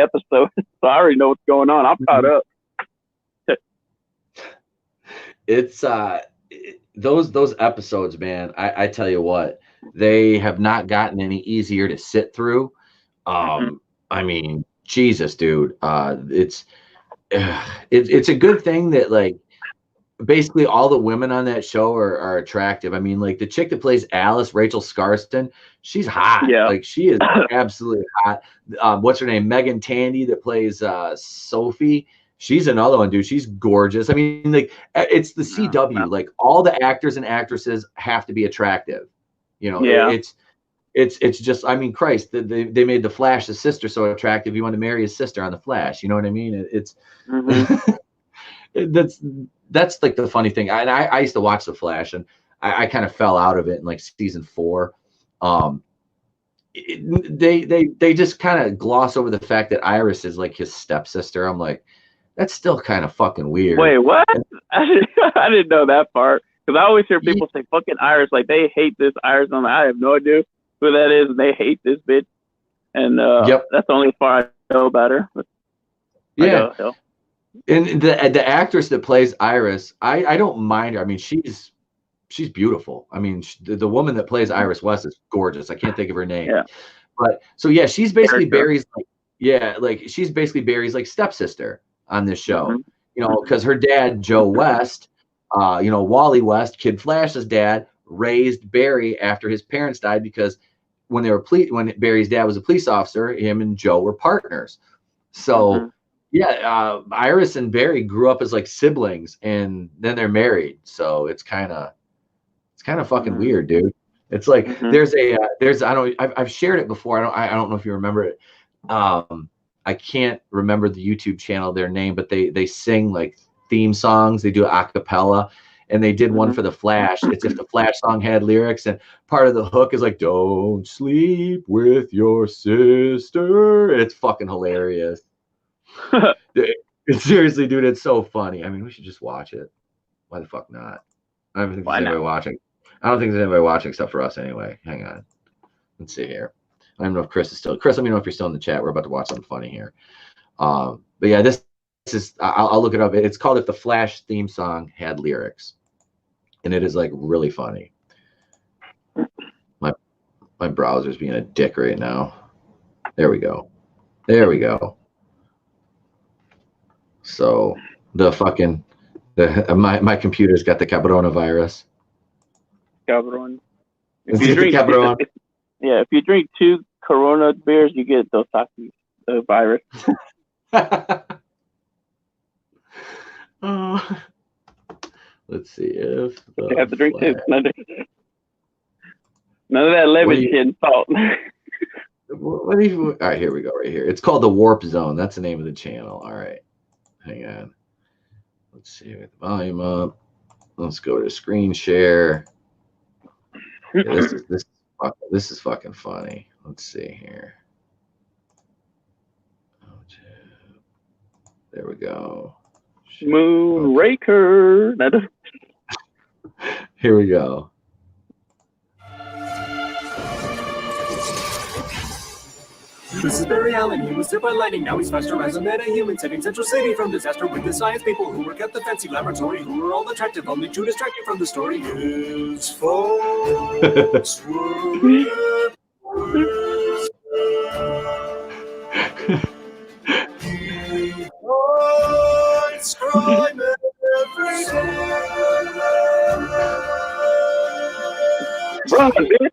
episode. So I already know what's going on. I'm caught up. It's those episodes, man. I tell you what, they have not gotten any easier to sit through. I mean, Jesus, dude. It's a good thing that, like, basically all the women on that show are attractive. I mean, like the chick that plays Alice, Rachel Scarston, she's hot. Yeah. Like, she is absolutely hot. What's her name? Megan Tandy that plays Sophie. She's another one, dude. She's gorgeous. I mean, like, it's the CW. Like, all the actors and actresses have to be attractive. You know, it's just, I mean, Christ, they made the Flash's sister so attractive. You want to marry his sister on the Flash. You know what I mean? It's that's like the funny thing. I used to watch the Flash, and I kind of fell out of it in like season 4. They just kind of gloss over the fact that Iris is like his stepsister. I'm like, that's still kind of fucking weird. Wait, what? I didn't know that part. Because I always hear people say fucking Iris, like they hate this Iris. I'm like, I have no idea who that is, and they hate this bitch. And that's the only part I know about her. But yeah. And the actress that plays Iris, I don't mind her. I mean, she's beautiful. I mean, the woman that plays Iris West is gorgeous. I can't think of her name. Yeah. But so yeah, she's basically Barry's she's basically Barry's like stepsister on this show. You know, because her dad, Joe West, Wally West, Kid Flash's dad, raised Barry after his parents died, because when Barry's dad was a police officer, him and Joe were partners. So Iris and Barry grew up as like siblings, and then they're married. So it's kind of It's kind of fucking weird, dude. It's like there's I've shared it before. I don't know if you remember it. I can't remember the YouTube channel, their name, but they sing like theme songs. They do a cappella, and they did one for the Flash. It's if the Flash song had lyrics, and part of the hook is like, "Don't sleep with your sister." It's fucking hilarious. Seriously, dude, it's so funny. I mean, we should just watch it. Why the fuck not? I don't think there's anybody watching. I don't think there's anybody watching except for us anyway. Hang on. Let's see here. I don't know if Chris is still. Chris, let me know if you're still in the chat. We're about to watch something funny here. But yeah, this is. I'll look it up. It's called "If the Flash Theme Song Had Lyrics," and it is like really funny. My browser's being a dick right now. There we go. There we go. So my computer's got the coronavirus. Cabron. If you drink 2 Corona beers, you get Dos Equis, the virus. Let's see if you have to drink 2. None of that lemon shit and salt. All right, here we go. Right here. It's called the Warp Zone. That's the name of the channel. All right. Hang on. Let's see. Get the volume up. Let's go to screen share. Yeah, this is fucking funny. Let's see here. There we go. Moonraker. Here we go. This is Barry Allen. He was hit by lightning. Now he's faster as a meta-human, saving Central City from disaster with the science people who work at the fancy laboratory, who are all attractive, only to distract you from the story. His folks were he hides crime every day. Run, bitch.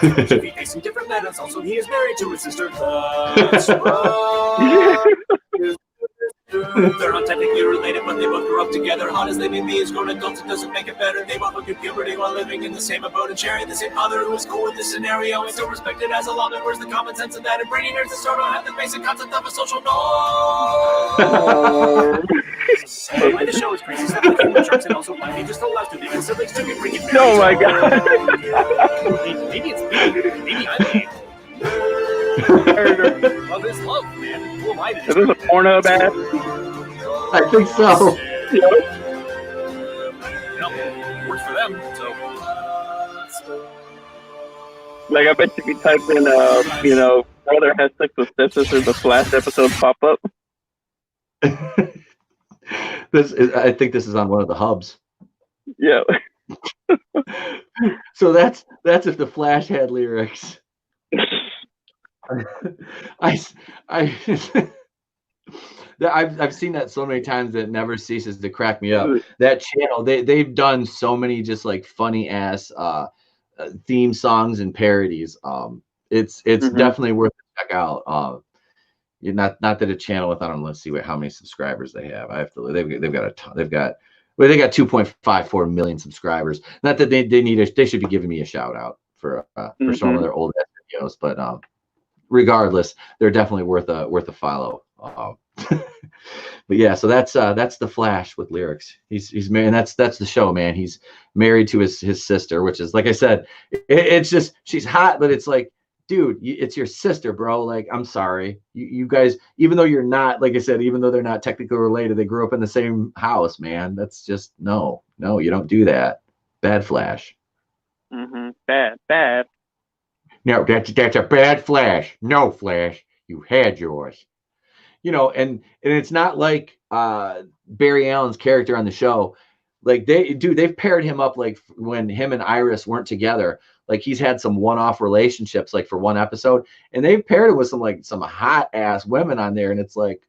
He facing different methods. Also, he is married to his sister. That's right. They're not technically related, but they both grew up together. Hot as they may be as grown adults, it doesn't make it better. They both look at puberty while living in the same abode and sharing the same father who is cool with this scenario. He's still respected as a lawman. Where's the common sense in that? And brainy nerds that still don't have the basic concept of a social norm. Anyway, the show is crazy stuff like human sharks and also blind. He just allows to live and siblings to be freaking married. Oh my god. Maybe it's me. Maybe I'm me. Love is love, man. Who am I to Is this a porno ad? I think so. You know, works for them, so. Like, I bet if you type in, brother has sex with stepsister, the Flash episode pop up. I think this is on one of the hubs. Yeah. So that's if the Flash had lyrics. I've seen that so many times that it never ceases to crack me up. That channel, they've done so many just like funny ass theme songs and parodies. It's definitely worth to check out. Not that a channel with, I don't know, let's see how many subscribers they have. They've got a ton. They got 2.54 million subscribers. Not that they should be giving me a shout out for some of their old videos, but regardless, they're definitely worth a follow. But yeah, so that's the Flash with lyrics. He's married, and that's the show, man. He's married to his sister, which is, like I said, it's just, she's hot, but it's like, dude, it's your sister, bro. Like, I'm sorry, you guys, even though you're not, like I said, even though they're not technically related, they grew up in the same house, man. That's just no, you don't do that. Bad Flash. Bad. No, that's a bad Flash. No, Flash, you had yours. And it's not like Barry Allen's character on the show. Like they've paired him up, like when him and Iris weren't together. Like he's had some one-off relationships, like for one episode, and they've paired him with some hot ass women on there, and it's like,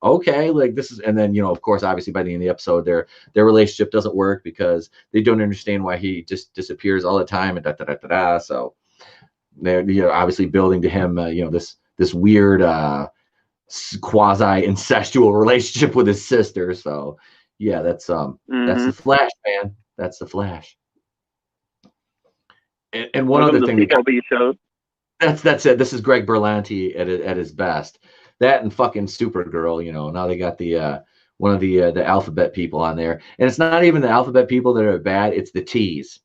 okay, like this is, and then of course, obviously by the end of the episode, their relationship doesn't work because they don't understand why he just disappears all the time and So they're obviously building to him, this weird quasi incestual relationship with his sister. So yeah, that's the Flash, man. That's the Flash. And one other thing, CW shows. that's it. This is Greg Berlanti at his best. That and fucking Supergirl. You know, now they got the one of the alphabet people on there, and it's not even the alphabet people that are bad. It's the T's.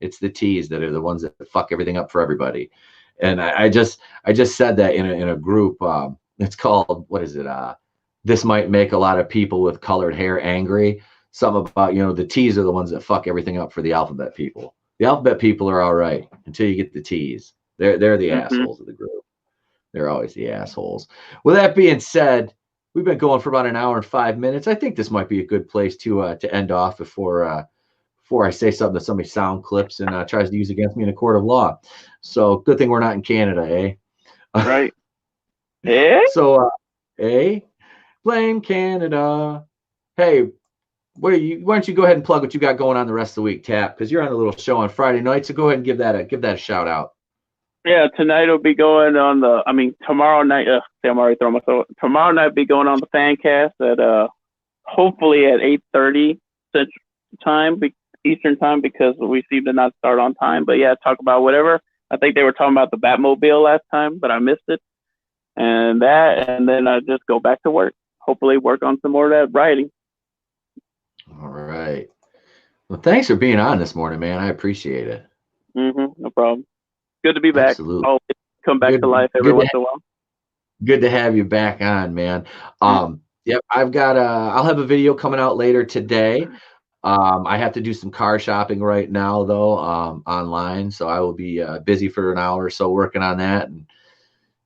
It's the T's that are the ones that fuck everything up for everybody. And I just said that in a group. It's called, what is it? This might make a lot of people with colored hair angry. Something about, you know, the T's are the ones that fuck everything up for the alphabet people. The alphabet people are all right until you get the T's. They're the assholes of the group. They're always the assholes. With that being said, we've been going for about an hour and 5 minutes. I think this might be a good place to end off before I say something that somebody sound clips and tries to use against me in a court of law. So good thing we're not in Canada, eh? Right. Eh? So, blame Canada. Hey, why don't you go ahead and plug what you got going on the rest of the week, Tap? Because you're on a little show on Friday night, so go ahead and give that a shout out. Yeah, tonight will be going on tomorrow night. I'm already throwing myself. Tomorrow night will be going on the fan cast at hopefully at 8:30 Central Time, Eastern Time, because we seem to not start on time. But yeah, talk about whatever. I think they were talking about the Batmobile last time, but I missed it. And then I just go back to work. Hopefully work on some more of that writing. All right. Well, thanks for being on this morning, man. I appreciate it. No problem. Good to be back. Absolutely. Always come back to life every once in a while. Good to have you back on, man. Yep, I'll have a video coming out later today. I have to do some car shopping right now, though, online. So I will be busy for an hour or so working on that, and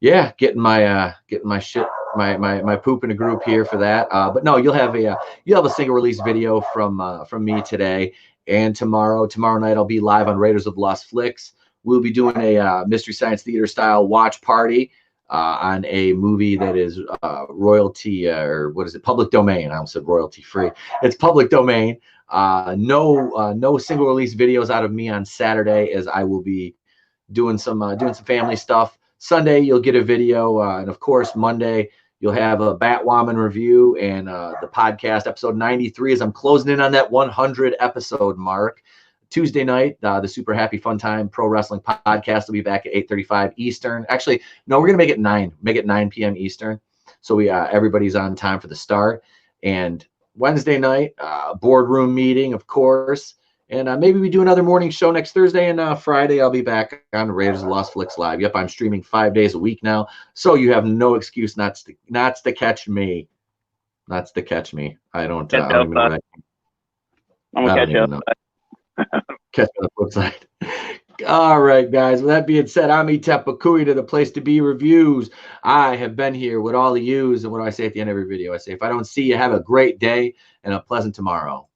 yeah, getting my shit, my poop in a group here for that. But no, you'll have a single release video from me today and tomorrow. Tomorrow night I'll be live on Raiders of Lost Flicks. We'll be doing a Mystery Science Theater style watch party on a movie that is royalty or what is it? Public domain. I almost said royalty free. It's public domain. No single release videos out of me on Saturday, as I will be doing some family stuff. Sunday you'll get a video, and of course Monday you'll have a Batwoman review and the podcast episode 93 as I'm closing in on that 100 episode mark. Tuesday night, the Super Happy Fun Time Pro Wrestling Podcast will be back at 8:35 Eastern. Actually, no, we're gonna make it 9 p.m. Eastern, so we everybody's on time for the start. And Wednesday night, boardroom meeting, of course, and maybe we do another morning show next Thursday. And Friday, I'll be back on Raiders of Lost Flicks Live. Yep, I'm streaming 5 days a week now, so you have no excuse not to catch me. Not to catch me. I don't even know what I'm gonna catch you up. Catch on the flip side. All right, guys. With that being said, I'm Itepakui to the Place to Be Reviews. I have been here with all of yous, and what do I say at the end of every video? I say, if I don't see you, have a great day and a pleasant tomorrow.